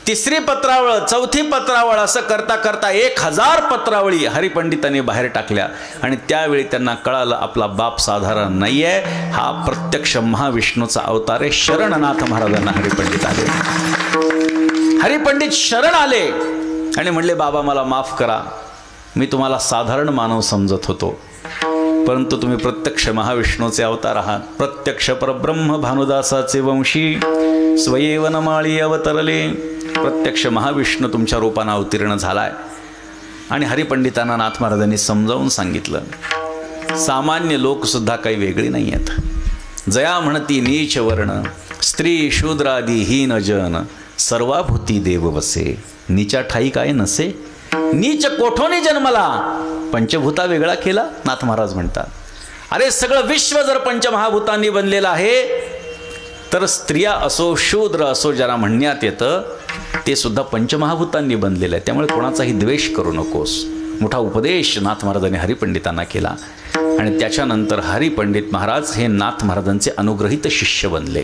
तिसरी पत्रावळ, चौथी पत्रावळ, असं करता करता 1000 पत्रावळी हरिपंडितांनी बाहेर टाकल्या. आणि त्यावेळी त्यांना कळालं आपला बाप साधारण नाहीये, हा प्रत्यक्ष महाविष्णूचा अवतार आहे. शरणनाथ महाराजांना हरिपंडित आले. हरिपंडित शरण आले आणि म्हणले, बाबा मला माफ करा, मी तुम्हाला साधारण मानव समजत होतो, परंतु तुम्ही प्रत्यक्ष महाविष्णूचे अवतार आहात. प्रत्यक्ष परब्रह्म भानुदासाचे वंशी स्वयेव नमाळी अवतरले. प्रत्यक्ष महाविष्णू तुमच्या रूपानं अवतीर्ण झालाय. आणि हरिपंडितांना नाथ महाराजांनी समजावून सांगितलं, सामान्य लोक सुद्धा काही वेगळी नाही आहेत. जया म्हणती नीच वर्ण, स्त्री शूद्रादी हीन जन, सर्वाभूती देव वसे. नीच्या ठाई काय नसे, नीच कोठोनी जन्मला, पंचभूता वेगळा केला. नाथ महाराज म्हणतात, अरे सगळं विश्व जर पंचमहाभूतांनी बनलेलं आहे तर स्त्रिया असो शूद्र असो ज्याला म्हणण्यात येतं ते सुद्धा पंचमहाभूतांनी बनलेलं आहे. त्यामुळे कोणाचाही द्वेष करू नकोस. मोठा उपदेश नाथ महाराजांनी हरिपंडितांना केला. आणि त्याच्यानंतर हरिपंडित महाराज हे नाथ महाराजांचे अनुग्रहित शिष्य बनले.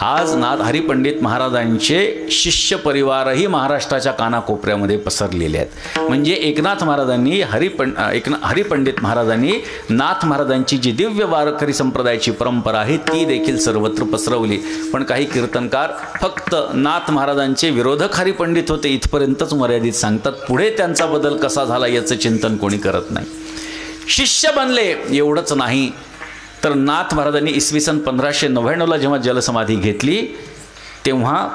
आज हरिपंडित महाराजांचे शिष्य परिवारही महाराष्ट्राच्या कानाकोपऱ्यामध्ये पसरलेले आहेत. म्हणजे एकनाथ महाराजांनी हरिपंडित महाराजांनी नाथ महाराजांची जी दिव्य वारकरी संप्रदायाची परंपरा आहे ती देखील सर्वत्र पसरवली. पण काही कीर्तनकार फक्त नाथ महाराजांचे विरोधक हरिपंडित होते इथपर्यंतच मर्यादित सांगतात. पुढे त्यांचा बदल कसा झाला याचं चिंतन कोणी करत नाही. शिष्य बनले एवढंच नाही तर नाथ महाराजांनी इसवी सन 1599ला जेव्हा जलसमाधी घेतली तेव्हा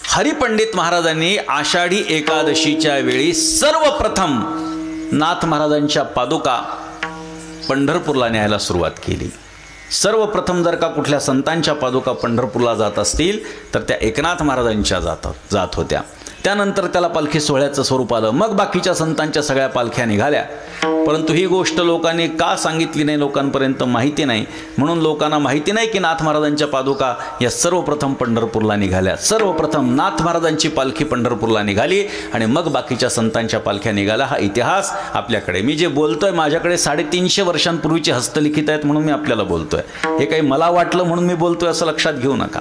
हरिपंडित महाराजांनी आषाढी एकादशीच्या वेळी सर्वप्रथम नाथ महाराजांच्या पादुका पंढरपूरला न्यायला सुरुवात केली. सर्वप्रथम जर का कुठल्या संतांच्या पादुका पंढरपूरला जात असतील तर त्या एकनाथ महाराजांच्या जात होत्या. त्यानंतर त्याला पालखी सोहळ्याचं स्वरूप आलं. मग बाकीच्या संतांच्या सगळ्या पालख्या निघाल्या. परंतु ही गोष्ट लोकांनी का सांगितली नाही, लोकांपर्यंत माहिती नाही. म्हणून लोकांना माहिती नाही की नाथ महाराजांच्या पादुका या सर्वप्रथम पंढरपूरला निघाल्या. सर्वप्रथम नाथ महाराजांची पालखी पंढरपूरला निघाली आणि मग बाकीच्या संतांच्या पालख्या निघाल्या. हा इतिहास आपल्याकडे, मी जे बोलतोय माझ्याकडे 350 वर्षांपूर्वीचे हस्तलिखित आहेत म्हणून मी आपल्याला बोलतोय. हे काही मला वाटलं म्हणून मी बोलतोय असं लक्षात घेऊ नका.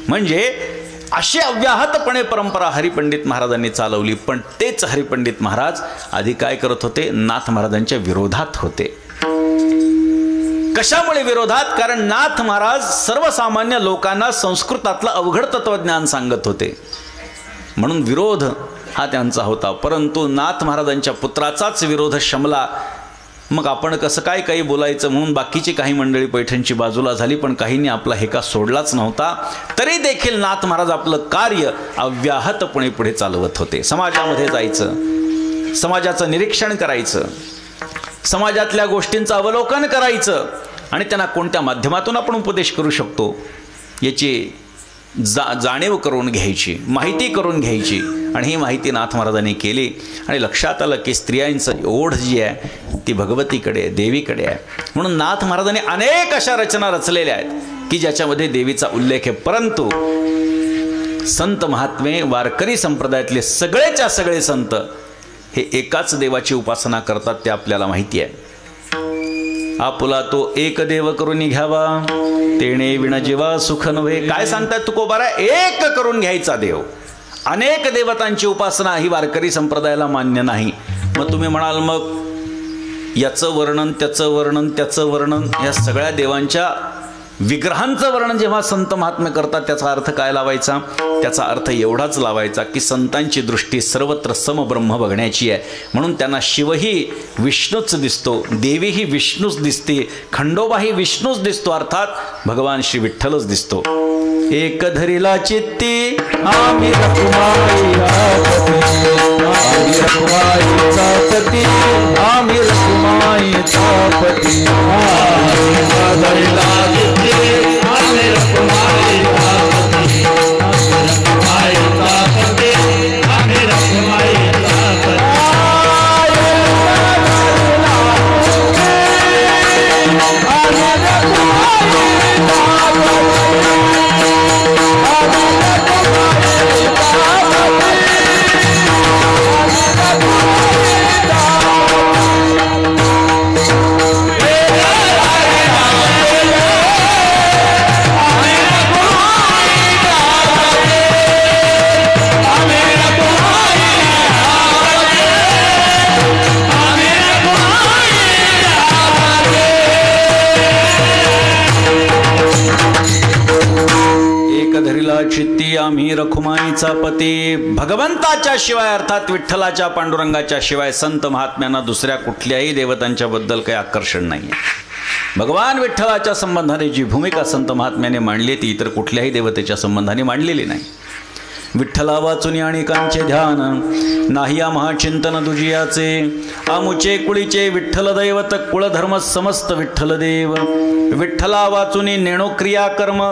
म्हणजे अशी अव्याहतपणे परंपरा हरिपंडित महाराजांनी चालवली. पण तेच हरिपंडित महाराज आधी काय करत होते, नाथ महाराजांच्या विरोधात होते. कशामुळे विरोधात? कारण नाथ महाराज सर्वसामान्य लोकांना संस्कृतातलं अवघड तत्वज्ञान सांगत होते म्हणून विरोध हा त्यांचा होता. परंतु नाथ महाराजांच्या पुत्राचाच विरोध शमला. मग आपण कसं काय काही बोलायचं म्हणून बाकीची काही मंडळी पैठणची बाजूला झाली. पण काहींनी आपला हेका सोडलाच नव्हता. तरी देखील नाथ महाराज आपलं कार्य अव्याहतपणे पुढे चालवत होते. समाजामध्ये जायचं, समाजाचं निरीक्षण करायचं, समाजातल्या गोष्टींचं अवलोकन करायचं आणि त्यांना कोणत्या माध्यमातून आपण उपदेश करू शकतो याची जाणीव करून घ्यायची, माहिती करून घ्यायची. आणि ही माहिती नाथ महाराजांनी केली. आणि लक्षात आलं की स्त्रियांचं ओढ जी आहे ती भगवतीकडे, देवीकडे आहे. म्हणून नाथ महाराजांनी अनेक अशा रचना रचलेल्या आहेत की ज्याच्यामध्ये देवीचा उल्लेख आहे. परंतु संत महात्मे वारकरी संप्रदायातले सगळेच्या सगळे संत हे एकाच देवाची उपासना करतात ते आपल्याला माहिती आहे. आपुला तो एक देव करून घ्यावा तेणे विण जीवा सुख नव्हे. काय सांगताय तुकोबारा? एक करून घ्यायचा देव. अनेक देवतांची उपासना ही वारकरी संप्रदायाला मान्य नाही. मग तुम्ही म्हणाल मग याचं वर्णन त्याचं वर्णन त्याचं वर्णन या सगळ्या देवांच्या विग्रहांचं वर्णन जेव्हा संत महात्मे करतात त्याचा अर्थ काय लावायचा? त्याचा अर्थ एवढाच लावायचा की संतांची दृष्टी सर्वत्र समब्रह्म बघण्याची आहे. म्हणून त्यांना शिवही विष्णूच दिसतो, देवीही विष्णूच दिसते, खंडोबाही विष्णूच दिसतो, अर्थात भगवान श्री विठ्ठलच दिसतो. एक धरिला चित्ती आम्ही पती आम्ही रखुमाईचा पती चित्ती आम्ही रखुमाईचा पती. भगवंताच्या शिवाय अर्थात विठ्ठलाच्या पांडुरंगाच्या शिवाय संत महात्म्यांना दुसऱ्या कुठल्याही देवतांच्या बद्दल काही आकर्षण नाही. भगवान विठ्ठलाच्या संबंधाने जी भूमिका संत महात्म्याने मांडली ती इतर कुठल्याही देवतेच्या संबंधाने मांडलेली नाही. विठ्ठला वाचून अनेकांचे ध्यान नाही महाचिंतन दुजियाचे आमुचे कुळीचे विठ्ठल दैवत कुळधर्म समस्त विठ्ठल देव. विठ्ठला वाचुनी नेणो क्रिया कर्म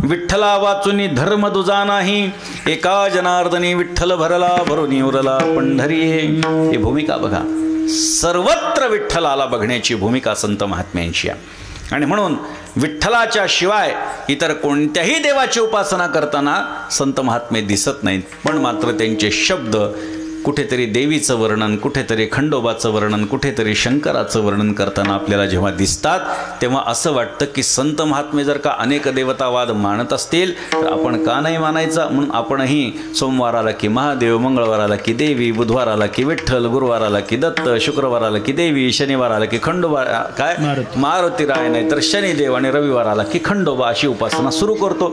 विठ्ठला वाचुनी धर्म दुजा नाही एका जनार्दनी विठ्ठल भरला भरुनी उरला पंढरी. ही भूमिका बघा, सर्वत्र विठ्ठलाला बघण्याची भूमिका संत महात्म्यांची आहे. आणि म्हणून विठ्ठलाच्या शिवाय इतर कोणत्याही देवाची उपासना करताना संत महात्मे दिसत नाहीत. पण मात्र त्यांचे शब्द कुठेतरी देवीचं वर्णन, कुठेतरी खंडोबाचं वर्णन, कुठेतरी शंकराचं वर्णन करताना आपल्याला जेव्हा दिसतात तेव्हा असं वाटतं की संत महात्मे जर का अनेक देवतावाद मानत असतील तर आपण का नाही मानायचा. म्हणून आपणही सोमवार आला की महादेव, मंगळवार आला की देवी, बुधवार आला की विठ्ठल, गुरुवार आला की दत्त, शुक्रवार आला की देवी, शनिवार आला की खंडोबा काय मारुतीराय, नाही तर शनिदेव, आणि रविवार आला की खंडोबा अशी उपासना सुरू करतो.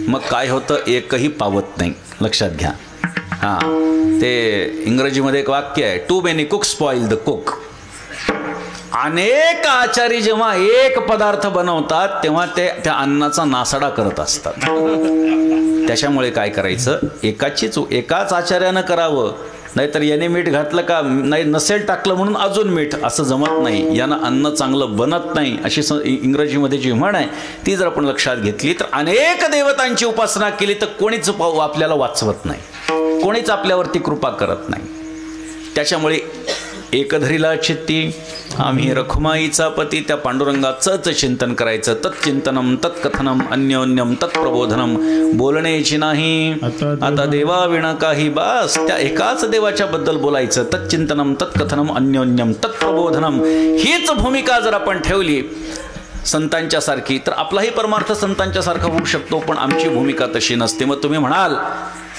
मग काय होतं? एकही पावत नाही. लक्षात घ्या. हां, ते इंग्रजीमध्ये एक वाक्य आहे, too many cook spoil the cook. अनेक आचारी जेव्हा एक पदार्थ बनवतात तेव्हा ते त्या अन्नाचा नासडा करत असतात. त्याच्यामुळे काय करायचं? एकाच आचार्यानं करावं. नाहीतर याने मीठ घातलं का नाही, नसेल टाकलं म्हणून अजून मीठ, असं जमत नाही. यानं अन्न चांगलं बनत नाही अशी इंग्रजीमध्ये जी म्हण आहे ती जर आपण लक्षात घेतली तर अनेक देवतांची उपासना केली तर कोणीच आपल्याला वाचवत नाही, कोणीच आपल्यावरती कृपा करत नाही. त्याच्यामुळे एकधरीला चित्ती आम्ही रखुमाईचा पती, त्या पांडुरंगाचंच चिंतन करायचं. तत्चिंतनम तत्कथनम अन्योन्यम तत्प्रबोधनम. बोलण्याची नाही आता देवा विण काही, बस त्या एकाच देवाच्या बद्दल बोलायचं. तत्चिंतनम तत्कथनम अन्योन्यम तत्प्रबोधनम. हीच भूमिका जर आपण ठेवली संतांच्या सारखी तर आपलाही परमार्थ संतांच्या सारखा होऊ शकतो. पण आमची भूमिका तशी नसते. मग तुम्ही म्हणाल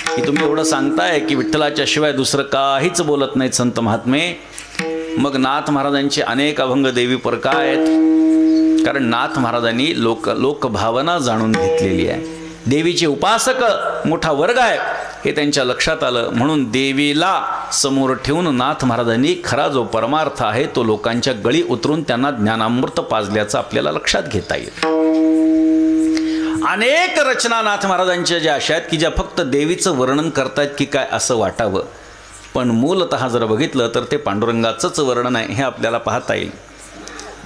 की तुम्ही एवढं सांगताय की विठ्ठलाच्या शिवाय दुसरं काहीच बोलत नाहीत संत महात्मे, मग नाथ महाराजांचे अनेक अभंग देवीपर का आहेत? कारण नाथ महाराजांनी लोकभावना जाणून घेतलेली आहे. देवीचे उपासक मोठा वर्ग आहे हे त्यांच्या लक्षात आलं. म्हणून देवीला समोर ठेवून नाथ महाराजांनी खरा जो परमार्थ आहे तो लोकांच्या गळी उतरून त्यांना ज्ञानामृत पाजल्याचं आपल्याला लक्षात घेता येईल. अनेक रचना नाथ महाराजांच्या ज्या अशा आहेत की ज्या फक्त देवीचं वर्णन करतायत की काय असं वाटावं, पण मूलतः जर बघितलं तर ते पांडुरंगाचंच वर्णन आहे हे आपल्याला पाहता येईल.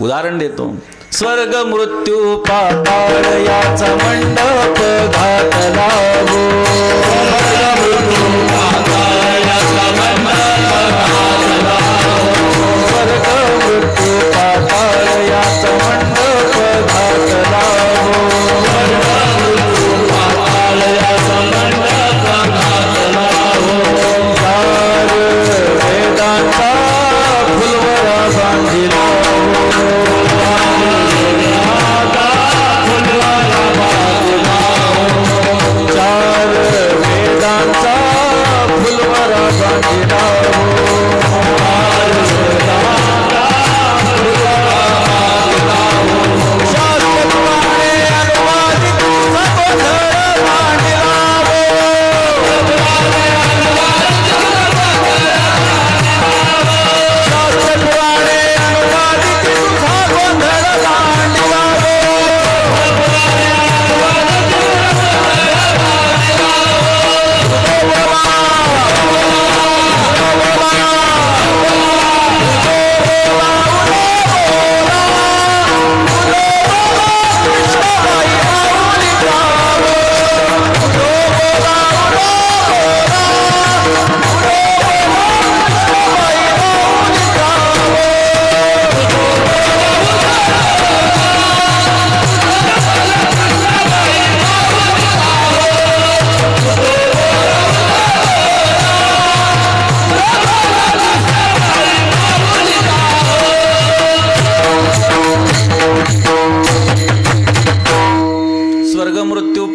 उदाहरण देतो. स्वर्ग मृत्यू पाताळ याचा मंडप घातला हो. स्वर्ग मृत्यू पाताळ याचा मंडप घातला हो. स्वर्ग मृत्यू पाताळ याचा मंडप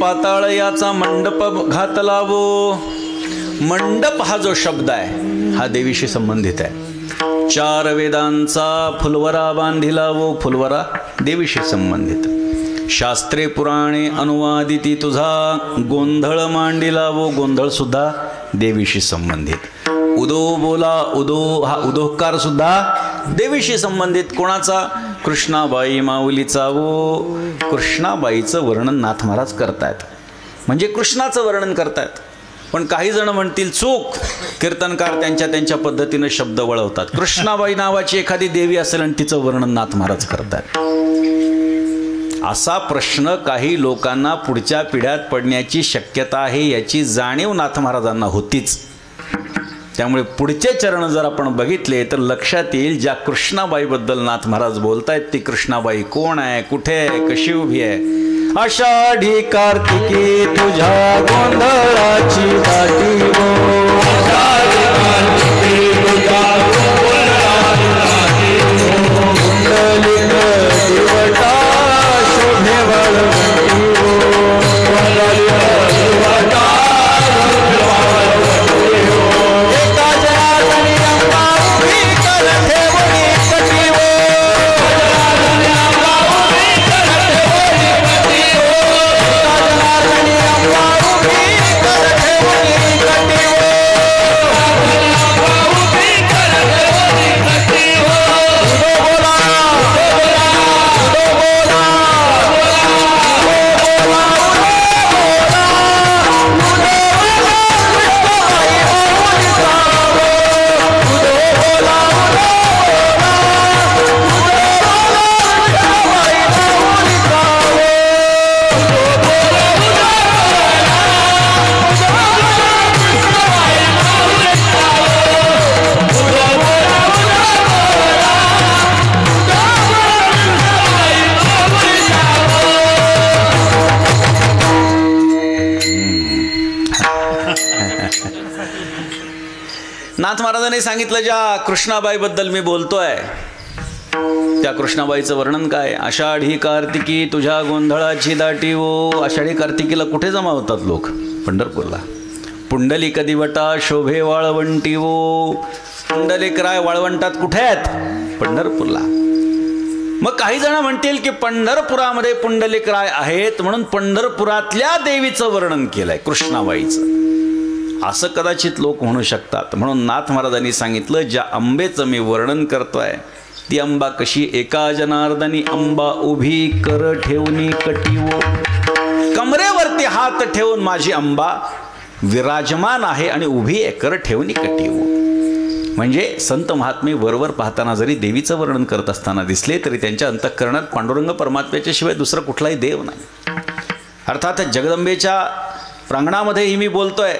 पाताळ याचा मंडप घातला वो. मंडप हा जो शब्द आहे हा देवीशी संबंधित आहे. 4 वेदांचा फुलवरा बांधिला वो. फुलवरा देवीशी संबंधित. शास्त्रे पुराणे अनुवादिती तुझा गोंधळ मांडिला वो. गोंधळ सुद्धा देवीशी संबंधित. उदो बोला. उदो हा उदोकार सुद्धा देवीशी संबंधित. कोणाचा? कृष्णाबाई माऊलीचा वो. कृष्णाबाईचं वर्णन नाथ महाराज करतायत म्हणजे कृष्णाचं वर्णन करतायत. पण काही जण म्हणतील चूक. कीर्तनकार त्यांच्या पद्धतीनं शब्द वळवतात. कृष्णाबाई नावाची एखादी देवी असेल आणि तिचं वर्णन नाथ महाराज करतायत. असा प्रश्न काही लोकांना पुढच्या पिढ्यात पडण्याची शक्यता आहे याची जाणीव नाथ महाराजांना होतीच. त्यामुळे पुढचे चरण जर आपण बघितले तर लक्षात येईल ज्या कृष्णाबाईबद्दल नाथ महाराज बोलतायत ती कृष्णाबाई कोण आहे, कुठे आहे, कशी उभी आहे. आषाढी कार्तिकी तुझ्या गोंधळाची दाटी वो. आषाढी कार्तिकी तुझ्या गोंधळाची दाटी वो. कुंडलिक दिवटा शोभे वाळवंटी वो. कुंडलिक दिवटा शोभे वाळवंटी वो. एका जनार्दनी अंबा उभी कर ठेवली कटी वो. जनार्दनी अंबा उभी कर ठेवली कटी वो. एका जनार्दनी अंबा उभी कर ठेवली कटी वो. अंबा उभी कर ठेवली कटी वो. उदो बोला. उदो बोला. नाथ महाराजांनी सांगितलं ज्या कृष्णाबाईबद्दल मी बोलतोय त्या कृष्णाबाईचं वर्णन काय. आषाढी कार्तिकी तुझ्या गोंधळाची दाटी वो. आषाढी कार्तिकीला कुठे जमा होतात लोक? पंढरपूरला. पुंडलिक दिवटा शोभे वाळवंटी वो. पुंडलिक राय वाळवंटात कुठे आहेत? पंढरपूरला. मग काही जण म्हणतील की पंढरपुरामध्ये पुंडलिक राय आहेत म्हणून पंढरपुरातल्या देवीचं वर्णन केलंय कृष्णाबाईचं. असं कदाचित लोक म्हणू शकतात. म्हणून नाथ महाराजांनी सांगितलं ज्या अंबेचं मी वर्णन करतोय ती अंबा कशी. एका जनार्दनी अंबा उभी कर ठेवणी कटी वो. कमरेवरती हात ठेवून माझी अंबा विराजमान आहे आणि उभी आहे कर ठेवणी कटी वो. म्हणजे संत महात्मे वरवर पाहताना जरी देवीचं वर्णन करत असताना दिसले तरी त्यांच्या अंतःकरणात पांडुरंग परमात्म्याच्या शिवाय दुसरा कुठलाही देव नाही. अर्थात जगदंबेच्या प्रांगणामध्येही मी बोलतोय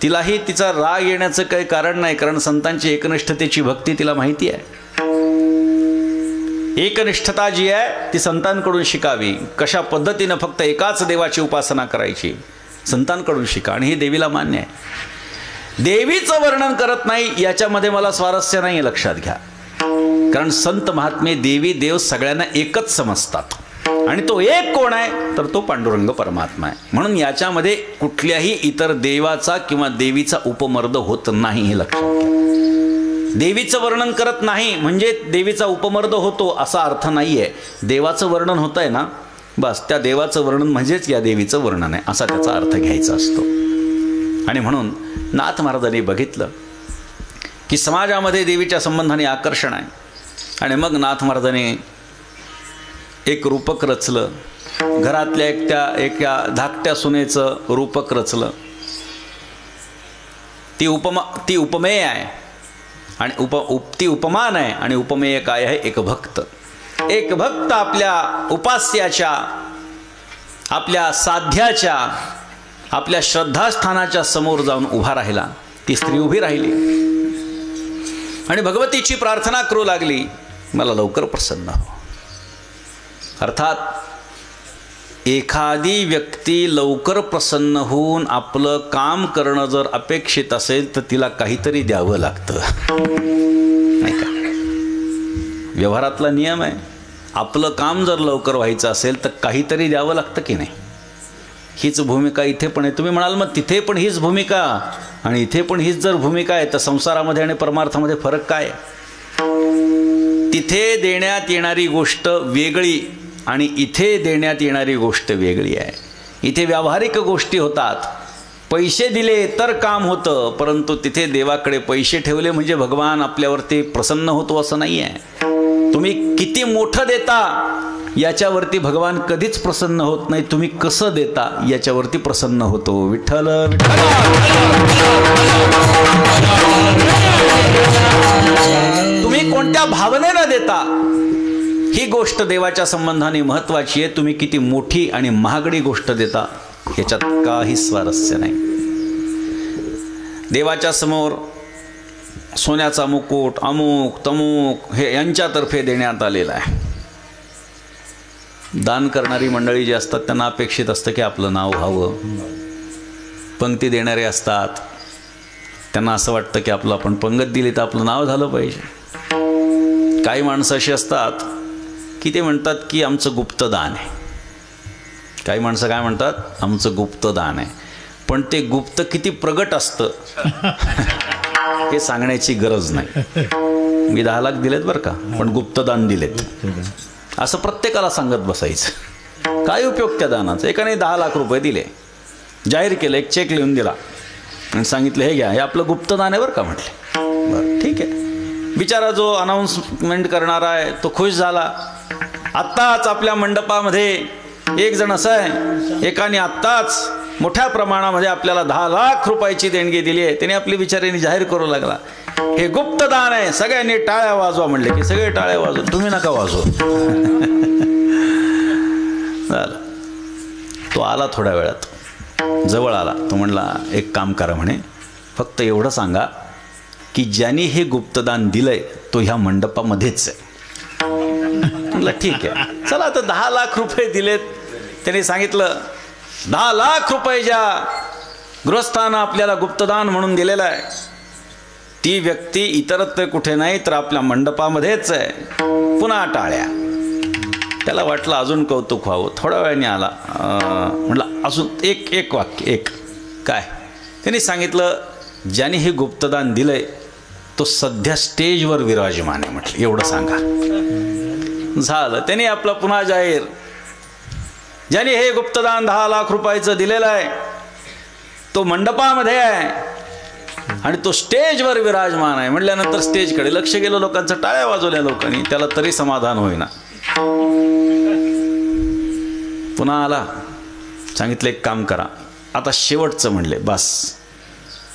तिलाही तिचा राग येण्याचं काही कारण नाही, कारण संतांची एकनिष्ठतेची भक्ती तिला माहिती आहे. एकनिष्ठता जी आहे ती संतांकडून शिकावी. कशा पद्धतीनं फक्त एकाच देवाची उपासना करायची संतांकडून शिका. आणि हे देवीला मान्य आहे. देवीचं वर्णन करत नाही याच्यामध्ये मला स्वारस्य नाही, लक्षात घ्या. कारण संत महात्मे देवी देव सगळ्यांना एकच समजतात आणि तो एक कोण आहे तर तो पांडुरंग परमात्मा आहे. म्हणून याच्यामध्ये कुठल्याही इतर देवाचा किंवा देवीचा उपमर्द होत नाही हे लक्षात घ्या. देवीचं वर्णन करत नाही म्हणजे देवीचा उपमर्द होतो असा अर्थ नाहीये. देवाचं वर्णन होत आहे ना, बस त्या देवाचं वर्णन म्हणजेच या देवीचं वर्णन आहे असा त्याचा अर्थ घ्यायचा असतो. आणि म्हणून नाथ महाराजांनी बघितलं की समाजामध्ये देवीच्या संबंधाने आकर्षण आहे. आणि मग नाथ महाराजांनी एक रूपक रचलं. घरातल्या एका धाकट्या सुनेचं रूपक रचलं. ती उपमेय आहे आणि ती उपमान आहे. आणि उपमेय काय आहे? एक भक्त. एक भक्त आपल्या उपास्याच्या, आपल्या साध्याच्या, आपल्या श्रद्धास्थानाच्या समोर जाऊन उभा राहिला. ती स्त्री उभी राहिली आणि भगवतीची प्रार्थना करू लागली, मला लवकर प्रसन्न हो. अर्थात एखादी व्यक्ती लवकर प्रसन्न होऊन आपलं काम करणं जर अपेक्षित असेल तर तिला काहीतरी द्यावं लागतं, नाही का? व्यवहारातला नियम आहे. आपलं काम जर लवकर व्हायचं असेल तर काहीतरी द्यावं लागतं की नाही? हीच भूमिका इथे पण आहे. तुम्ही म्हणाल मग तिथे पण हीच भूमिका आणि इथे पण हीच जर भूमिका आहे तर संसारामध्ये आणि परमार्थामध्ये फरक काय? तिथे देण्यात येणारी गोष्ट वेगळी आणि इथे देण्यात येणारी गोष्ट वेगळी आहे. इथे व्यावहारिक गोष्टी होतात, पैसे दिले तर काम होतं, परंतु तिथे देवाकडे पैसे ठेवले म्हणजे भगवान आपल्यावरती प्रसन्न होतो असं नाही आहे. तुम्ही किती मोठं देता याच्यावरती भगवान कधीच प्रसन्न होत नाही, तुम्ही कसं देता याच्यावरती प्रसन्न होतो. विठ्ठल विठ्ठल. तुम्ही कोणत्या भावनेनं देता ही गोष्ट देवाच्या संबंधाने महत्वाची आहे. तुम्ही किती मोठी आणि महागडी गोष्ट देता याच्यात काही स्वारस्य नाही. देवाच्या समोर सोन्याचा मुकुट अमुक तमुक हे यांच्यातर्फे देण्यात आलेला आहे. दान करणारी मंडळी जी असतात त्यांना अपेक्षित असतं की आपलं नाव व्हावं. पंक्ती देणारे असतात त्यांना असं वाटतं की आपण पंगत दिली तर आपलं नाव झालं पाहिजे. काही माणसं अशी असतात की ते म्हणतात की आमचं गुप्तदान आहे. काही माणसं काय म्हणतात? आमचं गुप्तदान आहे. पण ते गुप्त किती प्रगट असतं हे सांगण्याची गरज नाही. मी 10 लाख दिलेत बरं का, पण गुप्तदान दिलेत असं प्रत्येकाला सांगत बसायचं. काय उपयोग त्या दानाचा? एकाने 10 लाख रुपये दिले, जाहीर केलं, एक चेक लिहून दिला आणि सांगितलं हे घ्या, हे आपलं गुप्तदान आहे बरं का. म्हटले बरं ठीक आहे. बिचारा जो अनाऊन्समेंट करणारा आहे तो खुश झाला. आत्ताच आपल्या मंडपामध्ये एक जण असं आहे, एकाने आत्ताच मोठ्या प्रमाणामध्ये आपल्याला 10 लाख रुपयाची देणगी दिली आहे. त्याने आपली बिचाऱ्याने जाहीर करू लागला हे गुप्तदान आहे, सगळ्यांनी टाळ्या वाजवा. म्हणले की सगळे टाळ्या वाजवा, तुम्ही नका वाजवू. झालं. तो आला थोड्या वेळात, जवळ आला. तो म्हणला एक काम करा म्हणे, फक्त एवढं सांगा की ज्यांनी हे गुप्तदान दिलंय तो ह्या मंडपामध्येच आहे. म्हटलं ठीक आहे, चला आता 10 लाख रुपये दिलेत. त्यांनी सांगितलं 10 लाख रुपये ज्या गृहस्थानं आपल्याला गुप्तदान म्हणून दिलेलं आहे ती व्यक्ती इतरत्र कुठे नाही तर आपल्या मंडपामध्येच आहे. पुन्हा टाळ्या. त्याला वाटलं अजून कौतुक व्हावं. थोड्या वेळाने आला. म्हटलं अजून एक वाक्य एक काय? त्यांनी सांगितलं ज्याने हे गुप्तदान दिलंय तो सध्या स्टेजवर विराजमान आहे. म्हटलं एवढं सांगा. झालं. त्यांनी आपला पुन्हा जाहीर, ज्याने हे गुप्तदान 10 लाख रुपयाचं दिलेलं आहे तो मंडपामध्ये आहे आणि तो स्टेजवर विराजमान आहे. म्हटल्यानंतर स्टेजकडे लक्ष गेलं लोकांचं, टाळ्या वाजवल्या लोकांनी. त्याला तरी समाधान होईना. पुन्हा आला, सांगितलं एक काम करा, आता शेवटचं म्हणले बस,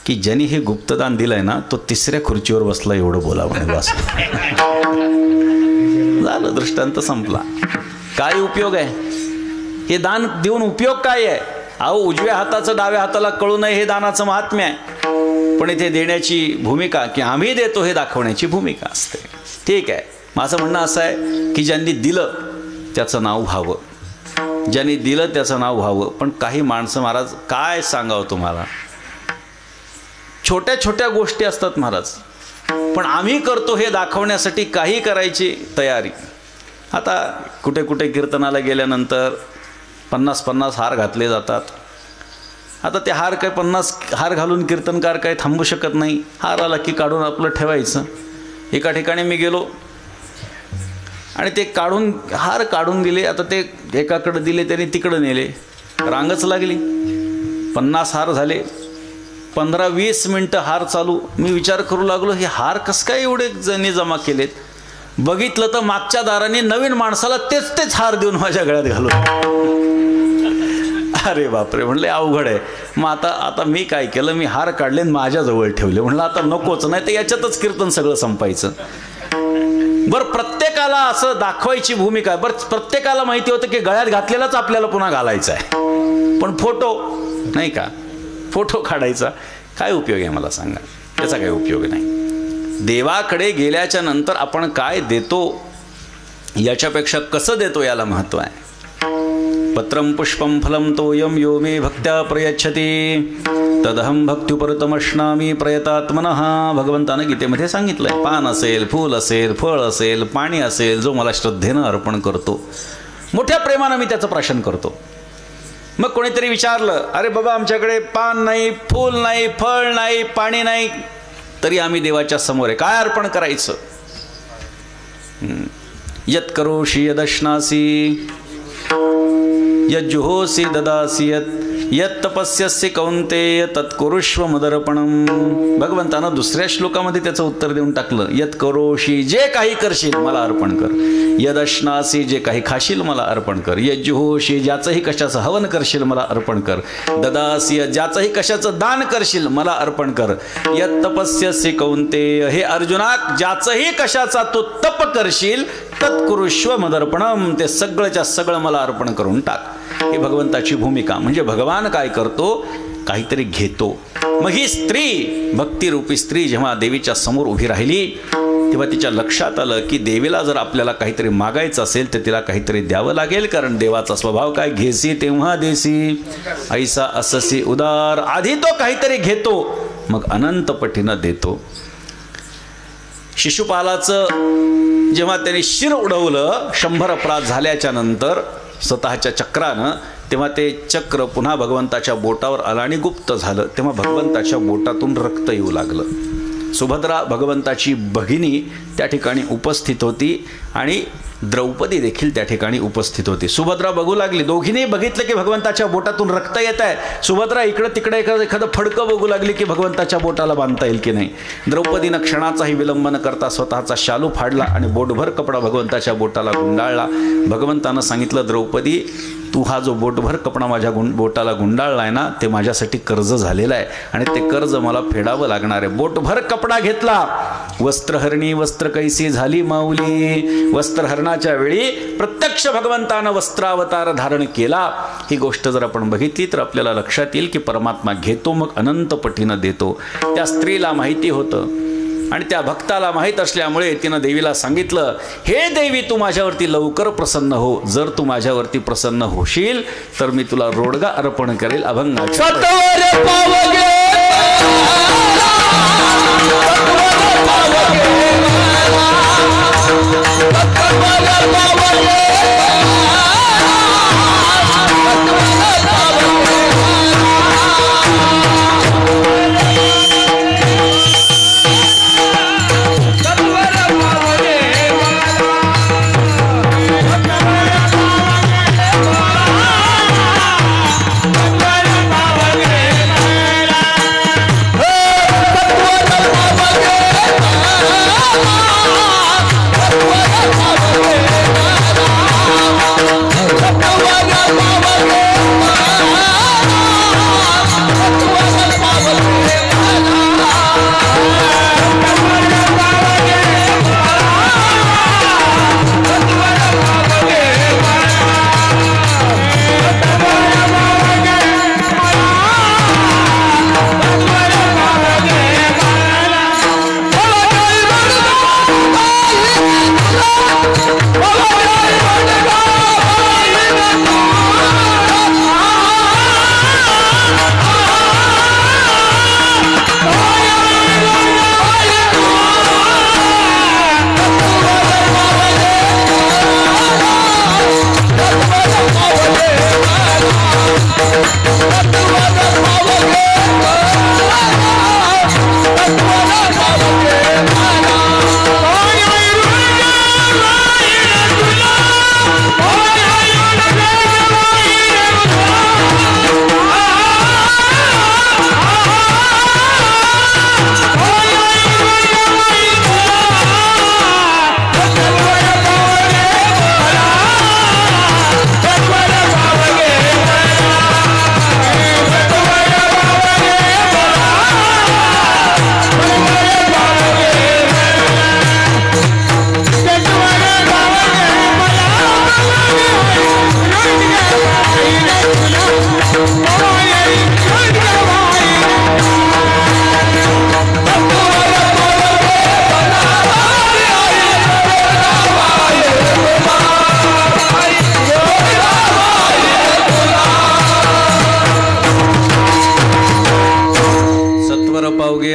की ज्यांनी हे गुप्तदान दिलंय ना तो 3ऱ्या खुर्चीवर बसला एवढं बोला म्हणे बस. झालं, दृष्टांत संपला. काय उपयोग आहे हे दान देऊन? उपयोग काय आहे? अहो उजव्या हाताचं डाव्या हाताला कळू नये हे दानाचं महात्म्य आहे. पण इथे देण्याची भूमिका की आम्ही देतो हे दाखवण्याची भूमिका असते. ठीक आहे. माझं म्हणणं असं आहे की ज्यांनी दिलं त्याचं नाव व्हावं, ज्यांनी दिलं त्याचं नाव व्हावं. पण काही माणसं महाराज काय सांगावं तुम्हाला, छोट्या छोट्या गोष्टी असतात महाराज, पण आम्ही करतो हे दाखवण्यासाठी काही करायची तयारी. आता कुठे कुठे कीर्तनाला गेल्यानंतर 50-50 हार घातले जातात. आता ते हार काय 50 हार घालून कीर्तनकार काय थांबू शकत नाही. हार आला की काढून आपलं ठेवायचं. एका ठिकाणी मी गेलो आणि ते हार काढून दिले. आता ते एकाकडे दिले त्याने तिकडं नेले, रांगच लागली. 50 हार झाले. 15-20 मिनटं हार चालू. मी विचार करू लागलो हे हार कसं काय एवढे जणी जमा केलेत. बघितलं तर मागच्या दाराने नवीन माणसाला तेच हार देऊन माझ्या गळ्यात घालून. अरे बापरे, म्हणले अवघड आहे. मग आता मी काय केलं, मी हार काढले आणि माझ्याजवळ ठेवले. म्हणलं आता नकोच, नाही तर याच्यातच कीर्तन सगळं संपायचं. बरं, प्रत्येकाला असं दाखवायची भूमिका. बरं, प्रत्येकाला माहिती होतं की गळ्यात घातलेलाच आपल्याला पुन्हा घालायचा आहे. पण फोटो नाही का, फोटो काढायचा काय उपयोग आहे मला सांगा? त्याचा काही उपयोग नाही. देवाकडे गेल्याच्या नंतर आपण काय देतो याच्यापेक्षा कसं देतो याला महत्त्व आहे. पत्रं पुष्पं फलं तोयं यो मे भक्त्या प्रयच्छति तदहं भक्त्युपरतमश्नामी प्रयतात्मनः. भगवंतानं गीतेमध्ये सांगितलंय, पान असेल, फूल असेल, फळ असेल, पाणी असेल, जो मला श्रद्धेनं अर्पण करतो, मोठ्या प्रेमानं मी त्याचं प्राशन करतो. मग कोणीतरी विचारलं, अरे बाबा आमच्याकडे पान नाही, फूल नाही, फळ नाही, पाणी नाही, तरी आम्ही देवाच्या समोर आहे, काय अर्पण करायचं? यत करोषि यदश्नासी यज्जुहोसि ददासि यत तपस्यस्य कौंतेय तत्कुरुष्व मदर्पणम. भगवंतानं दुसऱ्या श्लोकामध्ये त्याचं उत्तर देऊन टाकलं, यत करोषि जे काही करशील मला अर्पण कर, यदश्नासी जे काही खाशील मला अर्पण कर, यज्जुहोषि ज्याचंही कशाचं हवन करशील मला अर्पण कर, ददासि ज्याचंही कशाचं दान करशील मला अर्पण कर, यत तपस्यस्य कौंतेय हे अर्जुना ज्याचंही कशाचा तू तप करशील तत्कुरुष्व मदर्पणम ते सगळंच्या सगळं मला अर्पण करून टाक. ही भगवंताची भूमिका. म्हणजे भगवान काय करतो, काहीतरी घेतो. मग ही स्त्री, भक्तिरूपी स्त्री जेव्हा देवीच्या समोर उभी राहिली तेव्हा तिच्या लक्षात आलं की देवीला जर आपल्याला काहीतरी मागायचं असेल तर तिला काहीतरी द्यावं लागेल, कारण देवाचा स्वभाव काय, घेसी तेव्हा देसी ऐसा अससी उदार. आधी तो काहीतरी घेतो मग अनंत पटीनं देतो. शिशुपालाचं जेव्हा त्याने शिर उडवलं 100 अपराध झाल्याच्या नंतर स्वतःच्या चक्रानं, तेव्हा ते चक्र पुन्हा भगवंताच्या बोटावर आलं आणि गुप्त झालं. तेव्हा भगवंताच्या बोटातून रक्त येऊ लागलं. सुभद्रा भगवंताची भगिनी त्या ठिकाणी उपस्थित होती आणि द्रौपदी देखील त्या ठिकाणी उपस्थित होती. सुभद्रा बघू लागली, दोघींनी बघितलं की भगवंताच्या बोटातून रक्त येत आहे. सुभद्रा इकडं तिकडे एखादं फडकं बघू लागली की भगवंताच्या बोटाला बांधता येईल की नाही. द्रौपदीनं क्षणाचाही विलंब न करता स्वतःचा शालू फाडला आणि बोटभर कपडा भगवंताच्या बोटाला गुंडाळला. भगवंतानं सांगितलं, द्रौपदी तू हा जो बोटभर कपडा माझ्या बोटाला गुंडाळला आहे ना, ते माझ्यासाठी कर्ज झालेलं आहे आणि ते कर्ज मला फेडावं लागणार आहे. बोटभर कपडा घेतला. वस्त्रहरणी वस्त्र कैसी झाली माऊली. वस्त्रहरणाच्या वेळी प्रत्यक्ष भगवंतानं वस्त्रावतार धारण केला. ही गोष्ट जर आपण बघितली तर आपल्याला लक्षात येईल की परमात्मा घेतो मग अनंत पटीनं देतो. त्या स्त्रीला माहिती होतं आणि त्या भक्ताला माहीत असल्यामुळे तिनं देवीला सांगितलं, हे देवी तू माझ्यावरती लवकर प्रसन्न हो. जर तू माझ्यावरती प्रसन्न होशील तर मी तुला रोडगा अर्पण करेल अभंगाच्या.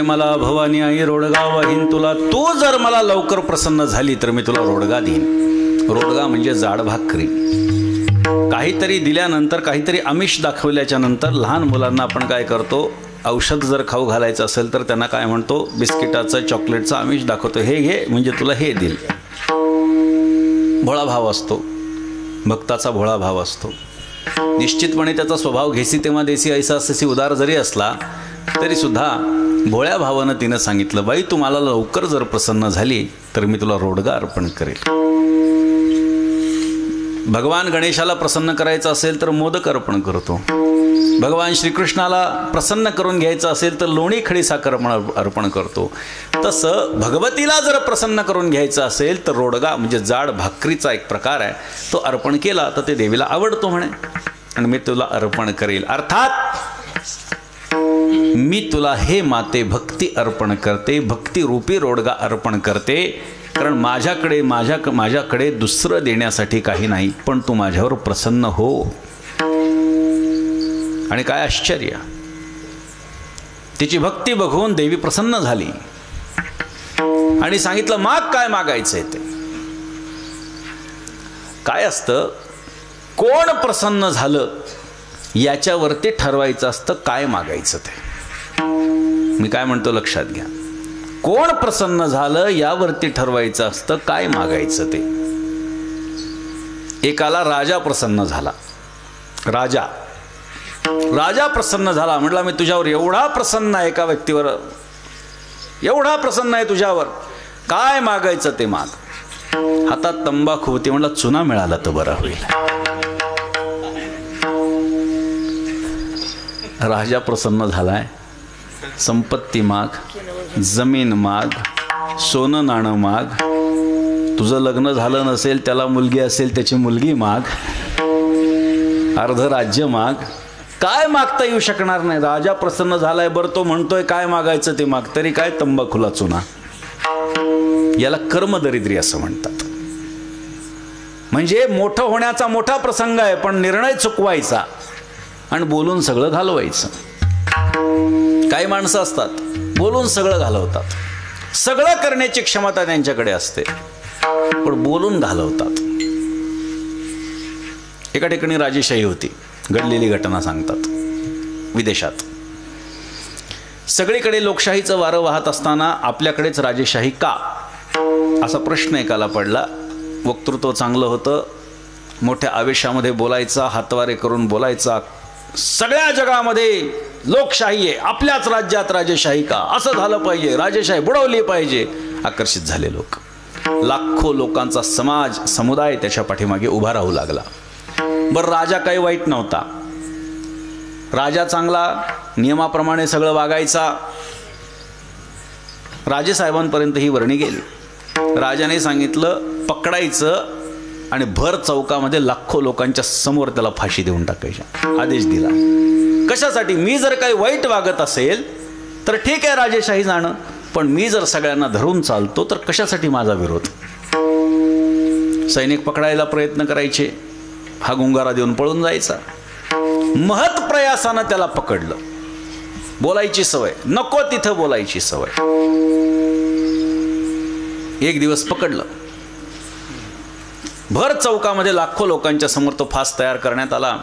मला भवानी आई रोडगा वाहीन तुला. तू जर मला लवकर प्रसन्न झाली तर मी तुला रोडगा देईन. रोडगा म्हणजे जाड भाकरी. काहीतरी दिल्यानंतर, काहीतरी आमिष दाखवल्याच्या नंतर लहान मुलांना आपण काय करतो, औषध जर खाऊ घालायचं असेल तर त्यांना काय म्हणतो, बिस्किटाचं चॉकलेटचं आमिष दाखवतो, हे घे म्हणजे तुला हे देईल. भोळा भाव असतो, भक्ताचा भोळा भाव असतो. निश्चितपणे त्याचा स्वभाव घेसी तेव्हा देसी ऐसा असे उदार जरी असला तरीसुद्धा भोळ्या भावानं तिनं सांगितलं, बाई तू मला लवकर जर प्रसन्न झाली तर मी तुला रोडगा अर्पण करेल. भगवान गणेशाला प्रसन्न करायचं असेल तर मोदक अर्पण करतो. भगवान श्रीकृष्णाला प्रसन्न करून घ्यायचं असेल तर लोणी खडी साखर अर्पण करतो. तसं भगवतीला जर प्रसन्न करून घ्यायचं असेल तर रोडगा म्हणजे जाड भाकरीचा एक प्रकार आहे, तो अर्पण केला तर ते देवीला आवडतो म्हणे, आणि मी तुला अर्पण करेल. अर्थात मी तुला हे माते भक्ती अर्पण करते, भक्ती रूपी रोडगा अर्पण करते, कारण माझ्याकडे दुसरं देण्यासाठी काही नाही, पण तू माझ्यावर प्रसन्न हो. आणि काय आश्चर्य, तिची भक्ती बघून देवी प्रसन्न झाली आणि सांगितलं, माग काय मागायचंय ते. काय असतं, कोण प्रसन्न झालं याच्यावरती ठरवायचं असतं काय मागायचं ते. मी काय म्हणतो लक्षात घ्या, कोण प्रसन्न झालं यावरती ठरवायचं असतं काय मागायचं ते. एकाला राजा प्रसन्न झाला, राजा प्रसन्न झाला, म्हटला मी तुझ्यावर एवढा प्रसन्न आहे, एका व्यक्तीवर एवढा प्रसन्न आहे तुझ्यावर, काय मागायचं ते माग. हातात तंबाखू होती, म्हटलं चुना मिळाला तर बरं होईल. राजा प्रसन्न झालाय, संपत्ती माग, जमीन माग, सोनं नाणं माग, तुझं लग्न झालं नसेल त्याला मुलगी असेल त्याची मुलगी माग, अर्ध राज्य माग, काय मागता येऊ शकणार नाही. राजा प्रसन्न झालाय, बरं तो म्हणतोय काय मागायचं ते माग, तरी काय तंबाखूला चुना. याला कर्मदरिद्री असं म्हणतात. म्हणजे मोठं होण्याचा मोठा प्रसंग आहे, पण निर्णय चुकवायचा आणि बोलून सगळं घालवायचं. काही माणसं असतात बोलून सगळं घालवतात, सगळं करण्याची क्षमता त्यांच्याकडे असते, पण बोलून घालवतात. एका ठिकाणी राजेशाही होती, घडलेली घटना सांगतात. विदेशात सगळीकडे लोकशाहीचं वारं वाहत असताना आपल्याकडेच राजेशाही का, असा प्रश्न एकाला पडला. वक्तृत्व चांगलं होतं, मोठ्या आवेशामध्ये बोलायचा, हातवारे करून बोलायचा, सगळ्या जगामध्ये लोकशाही आहे, आपल्याच राज्यात राजेशाही का, असं झालं पाहिजे, राजेशाही बुडवली पाहिजे. आकर्षित झाले लोक, लाखो लोकांचा समाज समुदाय त्याच्या पाठीमागे उभा राहू लागला. बरं, राजा काही वाईट नव्हता, राजा चांगला, नियमाप्रमाणे सगळं वागायचा. राजेसाहेबांपर्यंत ही वर्णी गेली. राजाने सांगितलं पकडायचं आणि भर चौकामध्ये लाखो लोकांच्या समोर त्याला फाशी देऊन टाकायची आदेश दिला. कशासाठी, मी जर काही वाईट वागत असेल तर ठीक आहे राजेशाही जाणं, पण मी जर सगळ्यांना धरून चालतो तर कशासाठी माझा विरोध. सैनिक पकडायला प्रयत्न करायचे, हा गुंगारा देऊन पळून जायचा. महत् प्रयासानं त्याला पकडलं. बोलायची सवय, नको तिथं बोलायची सवय. एक दिवस पकडलं, भर चौकामध्ये लाखो लोकांच्या समोर तो फास तयार करण्यात आला.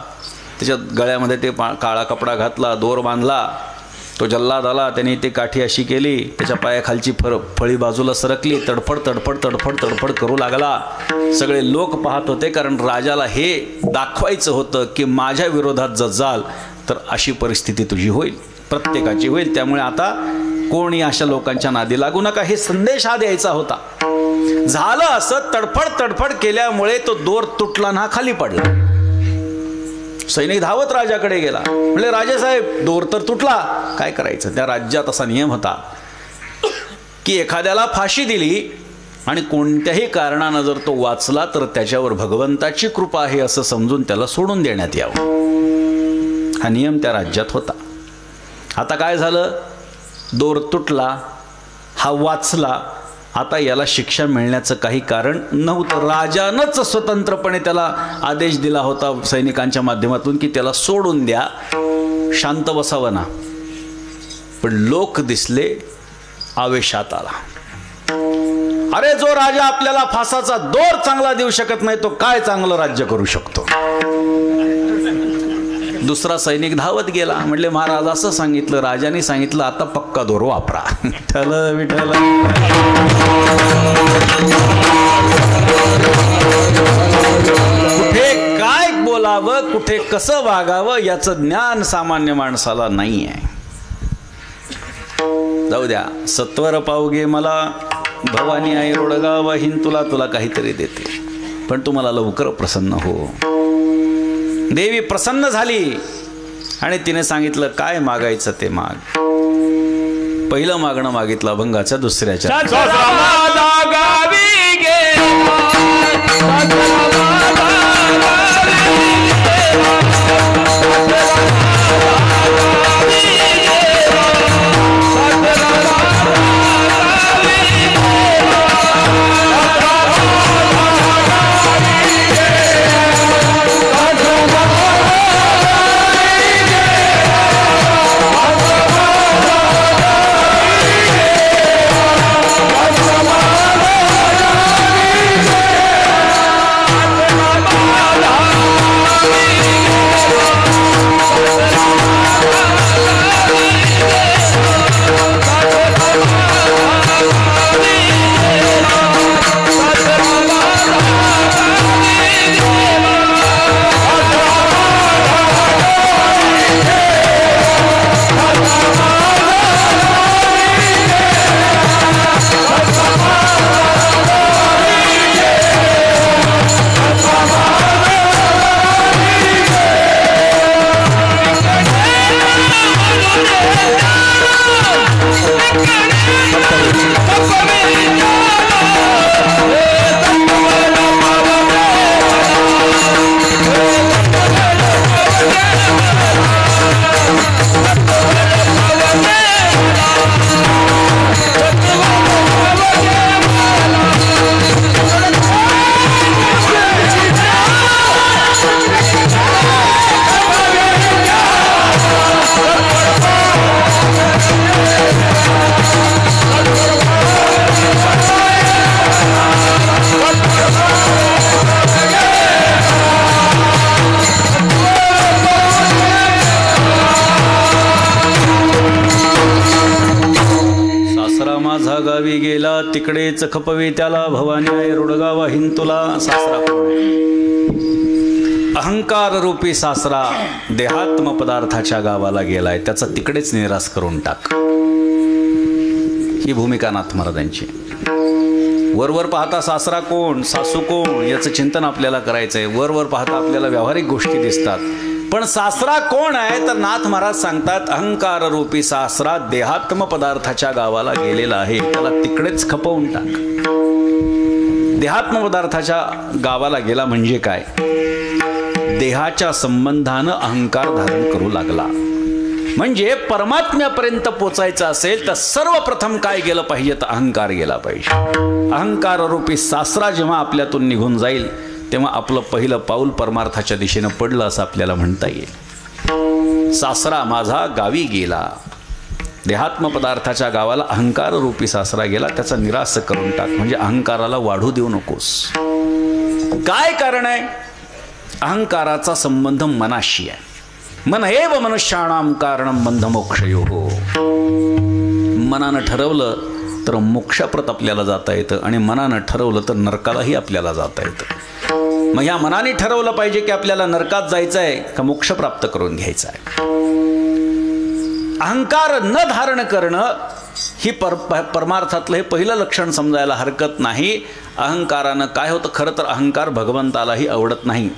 त्याच्या गळ्यामध्ये ते काळा कपडा घातला, दोर बांधला. तो जल्लाद आला, त्याने ती काठी अशी केली, त्याच्या पायाखालची फळी बाजूला सरकली, तडफड तडफड तडफड तडफड करू लागला. सगळे लोक पाहत होते, कारण राजाला हे दाखवायचं होतं की माझ्या विरोधात जर जाल तर अशी परिस्थिती तुझी होईल, प्रत्येकाची होईल. त्यामुळे आता कोणी अशा लोकांच्या नादी लागू नका, हे संदेश हा द्यायचा होता. झालं असं, तडफड तडफड केल्यामुळे तो दोर तुटला ना खाली पडला. सैनिक धावत राजाकडे गेला, म्हणजे राजेसाहेब दोर तर तुटला, काय करायचं. त्या राज्यात असा नियम होता की एखाद्याला फाशी दिली आणि कोणत्याही कारणानं जर तो वाचला तर त्याच्यावर भगवंताची कृपा आहे असं समजून त्याला सोडून देण्यात यावं. हा नियम त्या राज्यात होता. आता काय झालं, दोर तुटला, हा वाचला, आता याला शिक्षा मिळण्याचं काही कारण नव्हतं. राजानंच स्वतंत्रपणे त्याला आदेश दिला होता सैनिकांच्या माध्यमातून की त्याला सोडून द्या, शांत बसावं ना. पण लोक दिसले, आवेशात आला. अरे जो राजा आपल्याला फासाचा दोर चांगला देऊ शकत नाही तो काय चांगलं राज्य करू शकतो. दुसरा सैनिक धावत गेला. म्हटले महाराज असं सांगितलं, राजाने सांगितलं आता पक्का दोर वापरा. विठ्ठल विठ्ठल. कुठे काय बोलावं, कुठे कसं वागावं याचं ज्ञान सामान्य माणसाला नाही आहे. जाऊ द्या, सत्वर पावगे मला भवानी आई रोडगा वाहीन तुला, तुला काहीतरी देते, पण तुम्हाला लवकर प्रसन्न हो. देवी प्रसन्न झाली आणि तिने सांगितलं काय मागायचं ते माग. पहिलं मागणं मागितलं अभंगाच्या दुसऱ्याच्या. गावी गेला तिकडेच खपवे त्याला भवानी आई रोडगा वाहीन तुला. सासरा अहंकार रूपी सासरा देहात्म पदार्थाच्या गावाला गेलाय, त्याचा तिकडेच निराश करून टाक. ही भूमिका नाथ महाराजांची. वरवर पाहता सासरा कोण सासू कोण याचं चिंतन आपल्याला करायचंय. वरवर पाहता आपल्याला व्यावहारिक गोष्टी दिसतात, पण सासरा कोण आहे तर नाथ महाराज सांगतात अहंकार रूपी सासरा देहात्म पदार्थाच्या गावाला गेलेला आहे, त्याला तिकडेच खपवून टाक. देहात्म पदार्थाच्या गावाला गेला म्हणजे काय, देहाच्या संबंधानं अहंकार धारण करू लागला. म्हणजे परमात्म्यापर्यंत पोचायचं असेल तर सर्वप्रथम काय गेलं पाहिजे तर अहंकार गेला पाहिजे. अहंकार रूपी सासरा जेव्हा आपल्यातून निघून जाईल तेव्हा आपलं पहिलं पाऊल परमार्थाच्या दिशेनं पडलं असं आपल्याला म्हणता येईल. सासरा माझा गावी गेला, देहात्म पदार्थाच्या गावाला अहंकार रूपी सासरा गेला, त्याचा निराश करून टाक. म्हणजे अहंकाराला वाढू देऊ नकोस. काय कारण आहे, अहंकाराचा संबंध मनाशी आहे. मन एव मनुष्याणाम कारणम बंधमोक्षयोः. मनानं ठरवलं तर मोक्षाप्रत आपल्याला जाता येतं आणि मनानं ठरवलं तर नरकालाही आपल्याला जाता येतं. मग ह्या मनाने ठरवलं पाहिजे की आपल्याला नरकात जायचं आहे का मोक्ष प्राप्त करून घ्यायचा आहे. अहंकार न धारण करणं ही परमार्थातलं हे पहिलं लक्षण समजायला हरकत नाही. अहंकारानं काय होतं, खरं तर अहंकार भगवंतालाही आवडत नाही.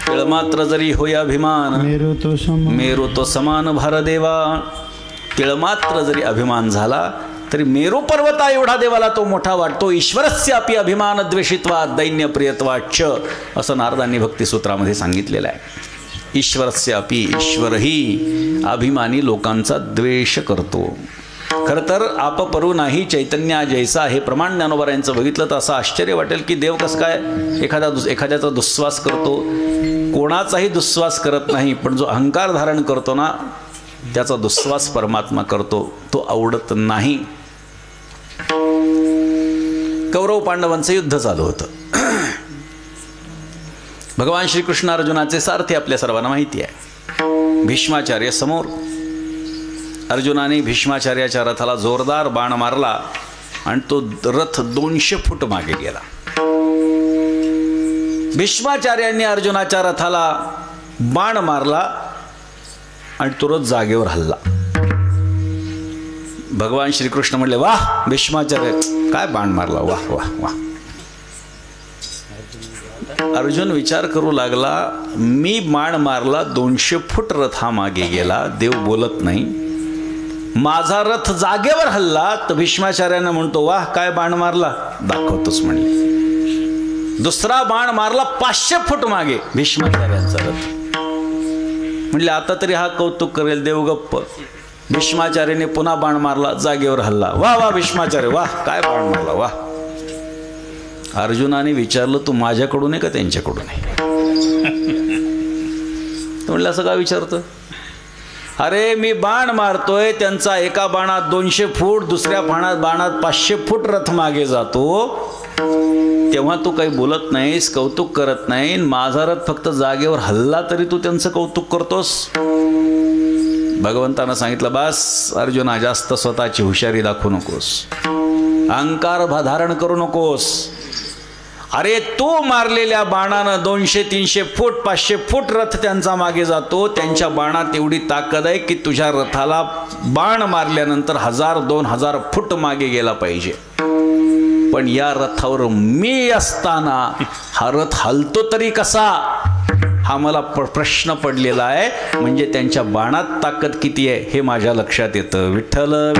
तिळमात्र जरी होय अभिमान मेरू तो समान भारदेवा. तिळमात्र जरी अभिमान झाला तरी मेरू पर्वता एवढा देवाला तो मोठा वाटतो. ईश्वरस्य अपि अभिमान द्वेषित्वा दैन्य प्रियत्वाच्च असं नारदांनी भक्तिसूत्रामध्ये सांगितलेलं आहे. ईश्वरस्य अपि, ईश्वरही अभिमानी लोकांचा द्वेष करतो. खरं तर आपपरू नाही चैतन्य जैसा हे प्रमाण ज्ञानोबा बघितलं तर असं आश्चर्य वाटेल की देव कसं काय एखाद्याचा दुस्वास करतो. कोणाचाही दुस्वास करत नाही, पण जो अहंकार धारण करतो ना त्याचा दुस्वास परमात्मा करतो, तो आवडत नाही. कौरव पांडवांचं युद्ध चालू होतं. भगवान श्रीकृष्ण अर्जुनाचे सारथी आपल्या सर्वांना माहिती आहे. भीष्माचार्य समोर. अर्जुनाने भीष्माचार्याच्या रथाला जोरदार बाण मारला आणि तो रथ 200 फूट मागे गेला. भीष्माचार्यांनी अर्जुनाच्या रथाला बाण मारला आणि तो रथ जागेवर हलला. भगवान श्रीकृष्ण म्हणले, वाह भीष्माचार्य, काय बाण मारला, वाह वाह वाह. अर्जुन विचार करू लागला, मी बाण मारला, 200 फूट रथ हा मागे गेला, देव बोलत नाही. माझा रथ जागेवर हल्ला तर भीष्माचार्यांना म्हणतो, वाह काय बाण मारला, दाखवतोच म्हणले. दुसरा बाण मारला 500 फूट मागे भीष्माचार्यांचा रथ. म्हणले आता तरी हा कौतुक करेल, देव गप्प. भीष्माचार्याने पुन्हा बाण मारला, जागेवर हल्ला. वाह वाह भीष्माचार्य, वाह काय बाण मारला, वाह. अर्जुनाने विचारलं, तू माझ्याकडून आहे का त्यांच्याकडून आहे? म्हणलं असं का विचारतं? अरे मी बाण मारतोय, त्यांचा एका बाणात 200 फूट, दुसऱ्या बाणात 500 फूट रथ मागे जातो, तेव्हा तू काही बोलत नाहीस, कौतुक करत नाही. माझा रथ फक्त जागेवर हल्ला तरी तू त्यांचं कौतुक करतोस. भगवंतानं सांगितलं, बस अर्जुना, जास्त स्वतःची हुशारी दाखवू नकोस, अहंकार धारण करू नकोस. अरे तू मारलेल्या बाणानं 200-300 फूट 500 फूट रथ त्यांचा मागे जातो. त्यांच्या बाणात एवढी ताकद आहे की तुझ्या रथाला बाण मारल्यानंतर 1000-2000 फूट मागे गेला पाहिजे. पण या रथावर मी असताना हा रथ हलतो तरी कसा, हा मला प्रश्न पडलेला आहे. म्हणजे त्यांच्या बाणात ताकद किती आहे हे माझ्या लक्षात येतं. विठ्ठल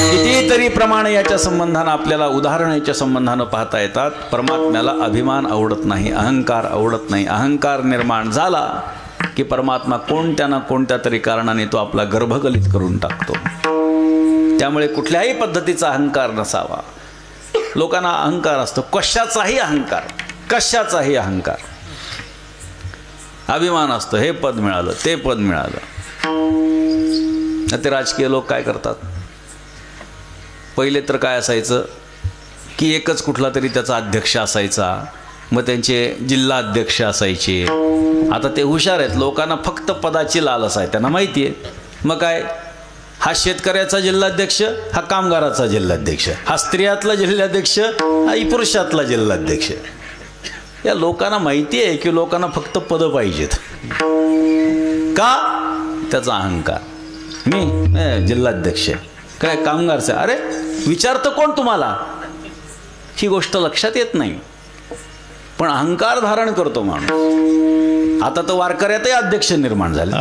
कितीतरी प्रमाणे याच्या संबंधानं आपल्याला उदाहरण याच्या संबंधानं पाहता येतात. परमात्म्याला अभिमान आवडत नाही, अहंकार आवडत नाही. अहंकार निर्माण झाला की परमात्मा कोणत्या ना कोणत्या तरी कारणाने तो आपला गर्भगलित करून टाकतो. त्यामुळे कुठल्याही पद्धतीचा अहंकार नसावा. लोकांना अहंकार असतो, कशाचाही अहंकार, कशाचाही अहंकार. अभिमान असतो, हे पद मिळालं, ते पद मिळालं. ते राजकीय लोक काय करतात, पहिले तर काय असायचं की एकच कुठला तरी त्याचा अध्यक्ष असायचा, मग त्यांचे जिल्हा अध्यक्ष असायचे. आता ते हुशार आहेत, लोकांना फक्त पदाची लालच आहे, त्यांना माहिती आहे. मग काय, हा शेतकऱ्याचा जिल्हाध्यक्ष, हा कामगाराचा जिल्हाध्यक्ष, हा स्त्रियातला जिल्हाध्यक्ष, हा पुरुषातला जिल्हाध्यक्ष. या लोकांना माहिती आहे की लोकांना फक्त पदं पाहिजेत. का? त्याचा अहंकार. मी जिल्हाध्यक्ष, काय कामगारचा, अरे विचारतं कोण तुम्हाला, ही गोष्ट लक्षात येत नाही. पण अहंकार धारण करतो माणूस. आता तर वारकऱ्यातही अध्यक्ष निर्माण झाले.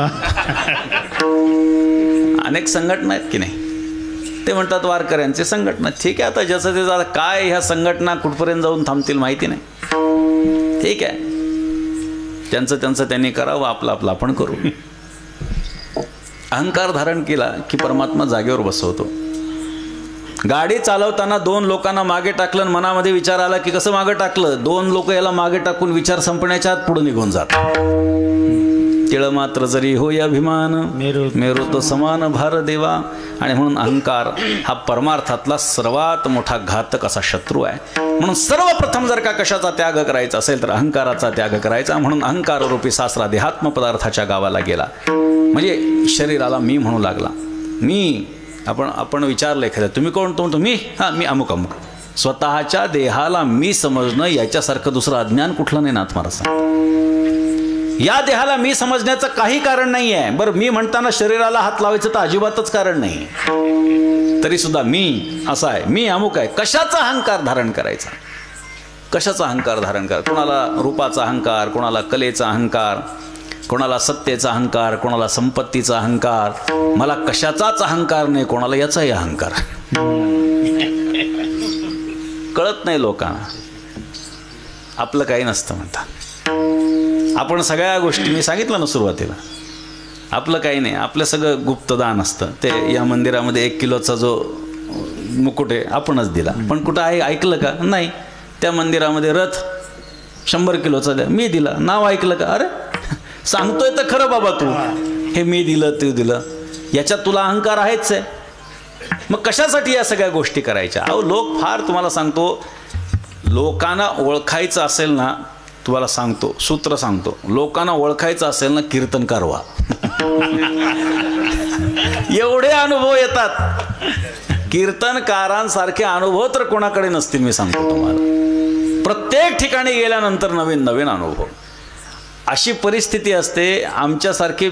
अनेक संघटना आहेत की नाही, ते म्हणतात वारकऱ्यांचे संघटना. ठीक आहे, आता जसं ते झालं, काय ह्या संघटना कुठपर्यंत जाऊन थांबतील माहिती नाही. ठीक आहे, त्यांचं त्यांनी करावं, आपलं आपण करू. अहंकार धारण केला की परमात्मा जागेवर बसवतो. गाडी चालवताना 2 लोकांना मागे टाकलं आणि मनामध्ये विचार आला की कसं मागे टाकलं, 2 लोक याला मागे टाकून विचार संपण्याच्या आत पुढे निघून जातात. तिळ मात्र जरी होय अभिमान, मेरू तो समान भार देवा. आणि म्हणून अहंकार हा परमार्थातला सर्वात मोठा घातक असा शत्रू आहे. म्हणून सर्वप्रथम जर का कशाचा त्याग करायचा असेल तर अहंकाराचा त्याग करायचा. म्हणून अहंकार रूपी सासरा देहात्म पदार्थाच्या गावाला गेला. म्हणजे शरीराला मी म्हणू लागला. मी आपण विचारलं एखाद्या, तुम्ही कोण? तुम्ही? हां, मी अमुक अमुक. स्वतःच्या देहाला मी समजणं याच्यासारखं दुसरं अज्ञान कुठलं नाही नाथ महाराज. या देहाला मी समजण्याचं काही कारण नाही आहे. बरं, मी म्हणताना शरीराला हात लावायचं तर अजिबातच कारण नाही. तरी सुद्धा मी असा आहे, मी अमुक आहे. कशाचा अहंकार धारण करायचा, कशाचा अहंकार धारण करायचा? कोणाला रूपाचा अहंकार, कोणाला कलेचा अहंकार, कोणाला सत्तेचा अहंकार, कोणाला संपत्तीचा अहंकार. मला कशाचाच अहंकार नाही, कोणाला याचाही अहंकार. कळत नाही लोकांना, आपलं काही नसतं म्हणतात. आपण सगळ्या गोष्टी, मी सांगितलं ना सुरुवातीला, आपलं काही नाही, आपलं सगळं गुप्तदान असतं. ते या मंदिरामध्ये 1 किलोचा जो मुकुट आहे आपणच दिला, पण कुठं आहे ऐकलं का? नाही. त्या मंदिरामध्ये रथ 100 किलोचा द्या, मी दिला, नाव ऐकलं का? अरे सांगतोय तर खरं बाबा, तू हे मी दिलं, तू दिलं, याच्यात तुला अहंकार आहेच आहे. मग कशासाठी या सगळ्या गोष्टी करायच्या? अहो लोक फार, तुम्हाला सांगतो, लोकांना ओळखायचं असेल ना, तुम्हाला सांगतो, सूत्र सांगतो, लोकांना ओळखायचं असेल ना, कीर्तनकार व्हा. एवढे अनुभव येतात. कीर्तनकारांसारखे अनुभव तर कोणाकडे नसतील. मी सांगतो तुम्हाला, प्रत्येक ठिकाणी गेल्यानंतर नवीन नवीन अनुभव. अशी परिस्थिती असते. आमच्यासारखी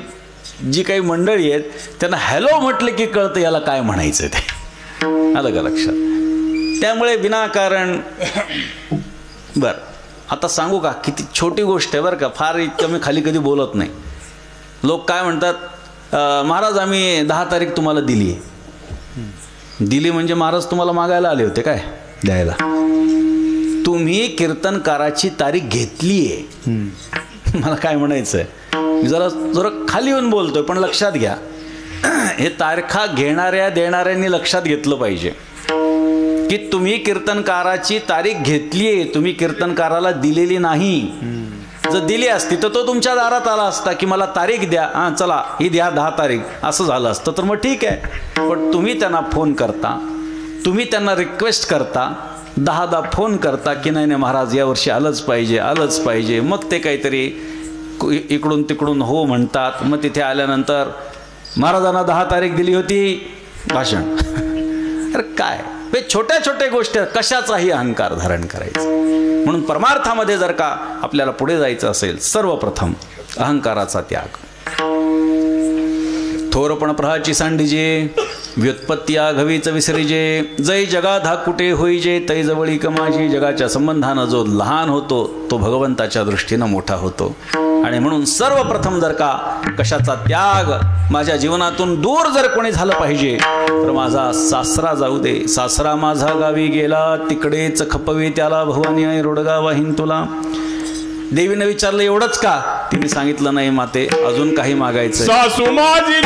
जी काही मंडळी आहेत त्यांना हॅलो म्हटलं की कळतं याला काय म्हणायचं ते. आलं का लक्षात? त्यामुळे विनाकारण. बरं, आता सांगू का, किती छोटी गोष्ट आहे बरं का, फार इतकं मी खाली कधी बोलत नाही. लोक काय म्हणतात, महाराज आम्ही 10 तारीख तुम्हाला दिली आहे. दिली म्हणजे महाराज तुम्हाला मागायला आले होते काय द्यायला? तुम्ही कीर्तनकाराची तारीख घेतली आहे. मला काय म्हणायचं आहे, मी जरा जरा खाली येऊन बोलतोय, पण लक्षात घ्या, हे तारखा घेणाऱ्या देणाऱ्यांनी लक्षात घेतलं पाहिजे की तुम्ही कीर्तनकाराची तारीख घेतली आहे, तुम्ही कीर्तनकाराला दिलेली नाही. जर दिली असती तर तो तुमच्या दारात आला असता की मला तारीख द्या, हां चला ही द्या 10 तारीख, असं झालं असतं तर मग ठीक आहे. पण तुम्ही त्यांना फोन करता, तुम्ही त्यांना रिक्वेस्ट करता, 10 फोन करता की नाही नाही महाराज यावर्षी आलंच पाहिजे, आलंच पाहिजे. मग ते काहीतरी इकडून तिकडून हो म्हणतात. मग तिथे आल्यानंतर महाराजांना 10 तारीख दिली होती, भाषण. अरे काय, हे छोट्या छोट्या गोष्टी, कशाचाही अहंकार धारण करायचा. म्हणून परमार्थामध्ये जर का आपल्याला पुढे जायचं असेल, सर्वप्रथम अहंकाराचा त्याग. थोरपण प्रहाची सांडीजे, व्युत्पत्ती आघवीच विसरीजे. जै जगात हा कुठे होईजे, तै जवळी कमाजी. जगाच्या संबंधानं जो लहान होतो तो भगवंताच्या दृष्टीनं मोठा होतो. आणि म्हणून सर्वप्रथम जर का कशाचा त्याग माझ्या जीवनातून दूर जर कोणी झालं पाहिजे तर माझा सासरा जाऊ दे. सासरा माझा गावी गेला, तिकडेच खपवी त्याला भवानी रोडगा वाहीन तुला. देवीने विचारलं एवढंच का? तिने सांगितलं नाही माते, अजून काही मागायचं. सासू माझी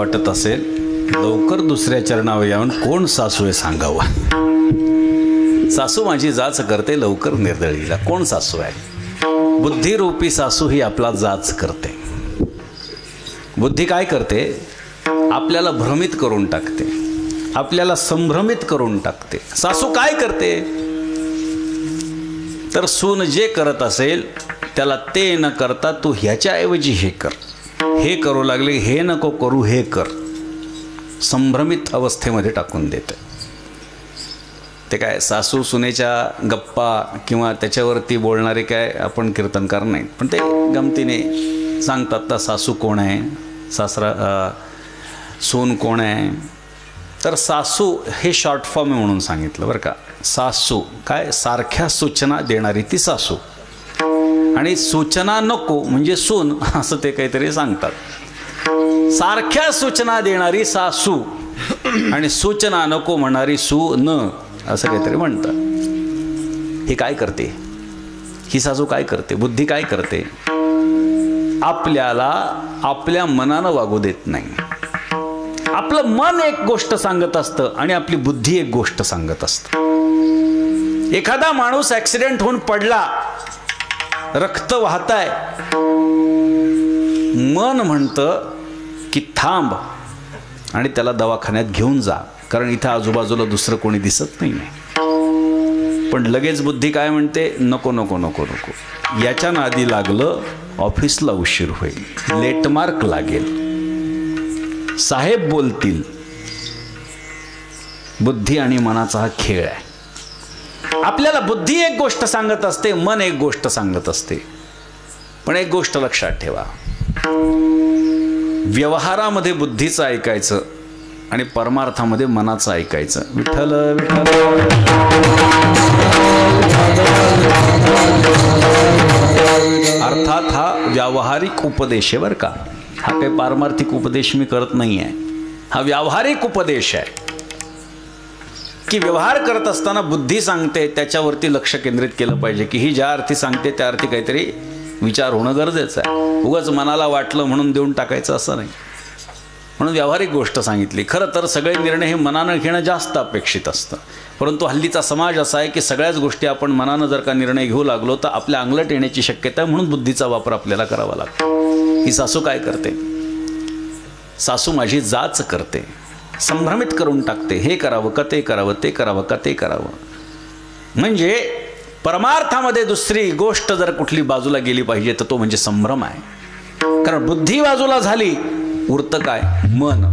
वाटत असेल लवकर दुसऱ्या चरणावर येऊन कोण सासू आहे सांगावं. सासू माझी जाच करते लवकर निर्दळीला. कोण सासू आहे? बुद्धिरूपी सासू ही आपला जाच करते. बुद्धी काय करते? आपल्याला भ्रमित करून टाकते, आपल्याला संभ्रमित करून टाकते. सासू काय करते? तर सून जे करत असेल त्याला ते न करता तू ह्याच्याऐवजी हे कर, हे करू लागले हे नको करू हे कर, संभ्रमित अवस्थेमध्ये टाकून देते. ते काय सासू सुनेच्या गप्पा किंवा त्याच्यावरती बोलणारे काय आपण कीर्तनकार नाहीत, पण ते गमतीने सांगतात तर सासू कोण आहे, सासरा सून कोण आहे. तर सासू हे शॉर्ट फॉर्म आहे म्हणून सांगितलं बरं का. सासू काय? सारख्या सूचना देणारी ती सासू. आणि सूचना नको म्हणजे सून असं ते काहीतरी सांगतात. सारख्या सूचना देणारी सासू आणि सूचना नको म्हणणारी सून असं काहीतरी म्हणतात. हे काय करते? ही सासू काय करते? बुद्धी काय करते? आपल्याला आपल्या मनानं वागू देत नाही. आपलं मन एक गोष्ट सांगत असतं आणि आपली बुद्धी एक गोष्ट सांगत असतं. एखादा माणूस ॲक्सिडेंट होऊन पडला, रक्त वाहताय, मन म्हणतं की थांब आणि त्याला दवाखान्यात घेऊन जा, कारण इथं आजूबाजूला दुसरं कोणी दिसत नाही. पण लगेच बुद्धी काय म्हणते? नको नको नको नको, याच्या नादी लागलं ऑफिसला उशीर होईल, लेटमार्क लागेल, साहेब बोलतील. बुद्धी आणि मनाचा हा खेळ आहे. आपल्याला बुद्धी एक गोष्ट सांगत असते, मन एक गोष्ट सांगत असते. पण एक गोष्ट लक्षात ठेवा, व्यवहारामध्ये बुद्धीचं ऐकायचं आणि परमार्थामध्ये मनाचं ऐकायचं. विठ्ठल विठ्ठल. अर्थात हा व्यावहारिक उपदेश आहे बरं का. हा काही पारमार्थिक उपदेश मी करत नाही आहे. हा व्यावहारिक उपदेश आहे की व्यवहार करत असताना बुद्धी सांगते त्याच्यावरती लक्ष केंद्रित केलं पाहिजे की ही ज्या अर्थी सांगते त्या अर्थी काहीतरी विचार होणं गरजेचं आहे. उगाच मनाला वाटलं म्हणून देऊन टाकायचं असं नाही. म्हणून व्यावहारिक गोष्ट सांगितली. खरं तर सगळे निर्णय हे मनानं घेणं जास्त अपेक्षित असतं, परंतु हल्लीचा समाज असा आहे की सगळ्याच गोष्टी आपण मनानं जर का निर्णय घेऊ लागलो तर आपल्या अंगलट येण्याची शक्यता आहे. म्हणून बुद्धीचा वापर आपल्याला करावा लागतो. ही सासू काय करते? सासू माझी जाच करते, संभ्रमित करून टाकते. हे करावं का ते करावं, ते करावं का ते करावं. म्हणजे परमार्थामध्ये दुसरी गोष्ट जर कुठली बाजूला गेली पाहिजे तर तो म्हणजे संभ्रम आहे. कारण बुद्धी बाजूला झाली, उरतं काय? मन.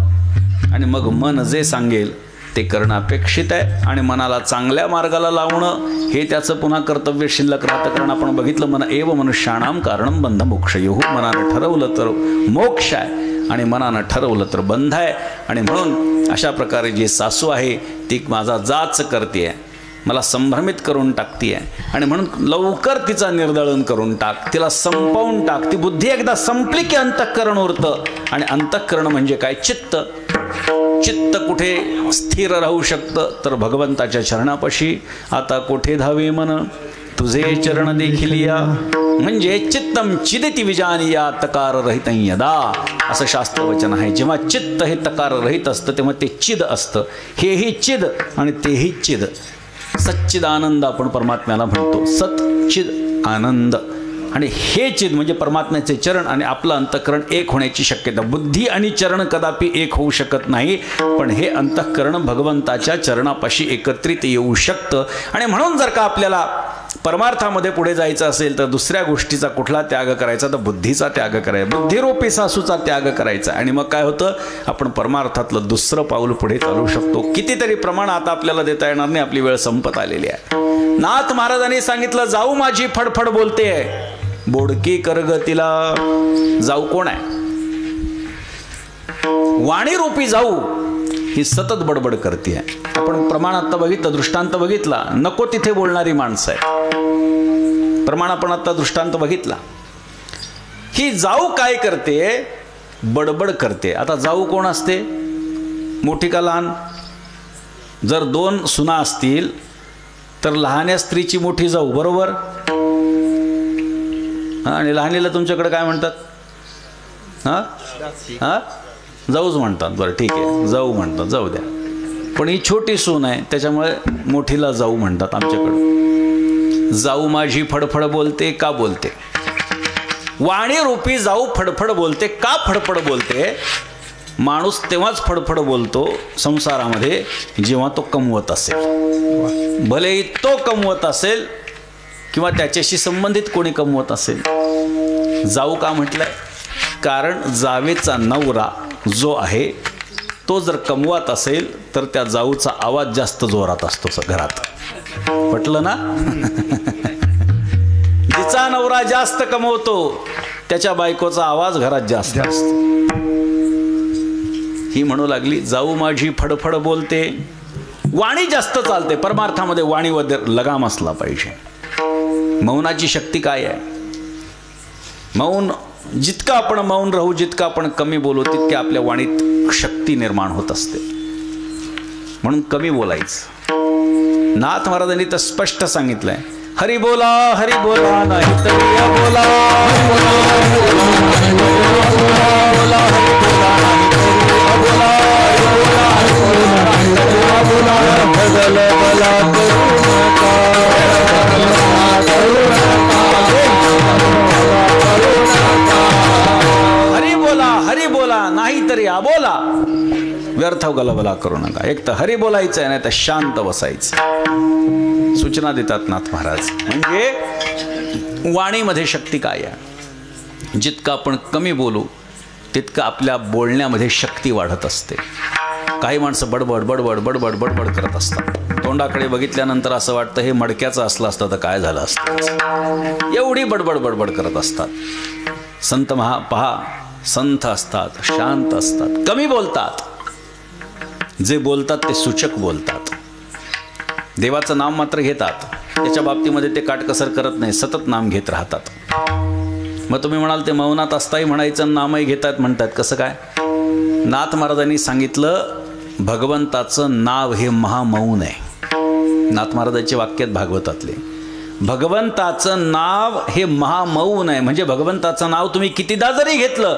आणि मग मन जे सांगेल ते करणं अपेक्षित आहे. आणि मनाला चांगल्या मार्गाला लावणं हे त्याचं पुन्हा कर्तव्य शिल्लक राहतं. कारण आपण बघितलं, मन एव मनुष्याणाम कारणं बंध मोक्षयोः. मनानं ठरवलं तर मोक्ष आहे आणि मनानं ठरवलं तर बंध आहे. आणि म्हणून अशा प्रकारे जी सासू आहे ती माझा जाच करते, मला संभ्रमित करून टाकते आहे. आणि म्हणून लवकर तिचा निर्दळन करून टाक, तिला संपवून टाक. ती बुद्धी एकदा संपली की अंतःकरण उरतं. आणि अंतःकरण म्हणजे काय? चित्त. चित्त कुठे स्थिर राहू शकतं? तर भगवंताच्या चरणापाशी. आता कोठे धावे मन तुझे चरण देखील या. म्हणजे चित्तम चिदिति विजानीया तकार रहित यदा, असं शास्त्रवचन आहे. जेव्हा चित्त हे तकार रहित असतं तेव्हा ते चिद असतं. हेही चिद आणि तेही चिद. सच्चिद आनंद आपण परमात्म्याला म्हणतो. सत चिद आनंद. आणि हे चिद म्हणजे परमात्म्याचे चरण आणि आपलं अंतःकरण एक होण्याची शक्यता. बुद्धी आणि चरण कदापि एक होऊ शकत नाही, पण हे अंतःकरण भगवंताच्या चरणापाशी एकत्रित येऊ शकतं. आणि म्हणून जर का आपल्याला परमार्थामध्ये पुढे जायचं असेल तर दुसऱ्या गोष्टीचा कुठला त्याग करायचा? तर बुद्धीचा त्याग करायचा, बुद्धिरूपी सासूचा त्याग करायचा. आणि मग काय होतं? आपण परमार्थातलं दुसरं पाऊल पुढे चालू शकतो. कितीतरी प्रमाण आता आपल्याला देता येणार नाही, आपली वेळ संपत आलेली आहे. नाथ महाराजांनी सांगितलं, जाऊ माझी फडफड बोलते, बोडकी करगतीला. जाऊ कोण आहे? वाणीरूपी जाऊ ही सतत बडबड करते आहे. आपण प्रमाण आता बघितलं, दृष्टांत बघितला, नको तिथे बोलणारी माणसं आहे. प्रमाण आपण आता दृष्टांत बघितला. ही जाऊ काय करते? बडबड करते. आता जाऊ कोण असते? मोठी का लहान? जर दोन सुना असतील तर लहान्या स्त्रीची मोठी जाऊ, बरोबर? आणि लहानीला तुमच्याकडे काय म्हणतात? हां हां जाऊच म्हणतात. बरं ठीक आहे, जाऊ म्हणतात, जाऊ द्या. पण ही छोटी सून आहे त्याच्यामुळे मोठीला जाऊ म्हणतात आमच्याकडं. जाऊ माझी फडफड बोलते का बोलते? वाणी रूपी जाऊ फडफड बोलते का फडफड बोलते? माणूस तेव्हाच फडफड बोलतो संसारामध्ये जेव्हा तो कमवत असेल. भलेही तो कमवत असेल किंवा त्याच्याशी संबंधित कोणी कमवत असेल. जाऊ का म्हटलंय? कारण जावेचा नवरा जो आहे तो जर कमवत असेल तर त्या जाऊचा आवाज जास्त जोरात असतो घरात. पटलं ना? जिचा नवरा जास्त कमवतो त्याच्या बायकोचा आवाज घरात जास्त असतो. ही म्हणू लागली जाऊ माझी फडफड बोलते. वाणी जास्त चालते. परमार्थामध्ये वाणीवर लगाम असला पाहिजे. मौनाची शक्ती काय आहे? मौन, जितकं आपण मौन राहू, जितकं आपण कमी बोलू, तितके आपल्या वाणीत शक्ती निर्माण होत असते. म्हणून कमी बोलायचं. नाथ महाराजांनी तर स्पष्ट सांगितलंय, हरी बोला हरी बोला नाही तर बोला, हरी बोला नाही तरी बोला, व्यर्थ गलबला करू नका. एक तर हरी बोलायचं आहे, नाही तर शांत बसायचं. सूचना देतात नाथ महाराज. म्हणजे वाणीमध्ये शक्ती काय आहे? जितकं आपण कमी बोलू तितकं आपल्या बोलण्यामध्ये शक्ती वाढत असते. काही माणसं बडबड बडबड बडबड बडबड करत असतात. तोंडाकडे बघितल्यानंतर असं वाटतं हे मडक्याचं असलं असतं तर काय झालं असतं. एवढी बडबड बडबड करत असतात. संत पहा, संत असतात, शांत असतात, कमी बोलतात. जे बोलतात ते सूचक बोलतात. देवाचं नाम मात्र घेतात. त्याच्या बाबतीमध्ये ते काटकसर करत नाही, सतत नाम घेत राहतात. मग तुम्ही म्हणाल ते मौनात असताही म्हणायचं, नामही घेतात म्हणतात. कसं काय? नाथ महाराजांनी सांगितलं भगवंताचं नाव हे महामौन आहे. नाथ महाराजांचे वाक्यात भागवतातले, भगवंताचं नाव हे महामौन आहे. म्हणजे भगवंताचं नाव तुम्ही कितीदा जरी घेतलं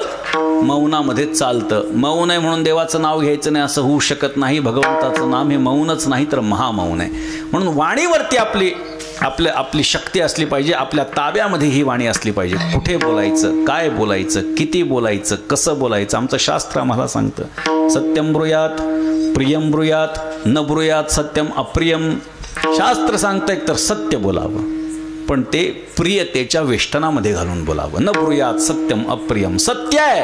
मौनामध्ये चालतं. मौन आहे म्हणून देवाचं नाव घ्यायचं नाही असं होऊ शकत नाही. भगवंताचं नाम हे मौनच नाही तर महामौन आहे. म्हणून वाणीवरती आपली शक्ती असली पाहिजे. आपल्या ताब्यामध्ये ही वाणी असली पाहिजे. कुठे बोलायचं, काय बोलायचं, किती बोलायचं, कसं बोलायचं. आमचं शास्त्र आम्हाला सांगतं, सत्यम ब्रूयात प्रियम ब्रूयात न ब्रूयात सत्यम अप्रियम. शास्त्र सांगतं एक तर सत्य बोलावं, पण ते प्रियतेच्या वेष्टनामध्ये घालून बोलावं. न ब्रूयात सत्यम अप्रियम. सत्य आहे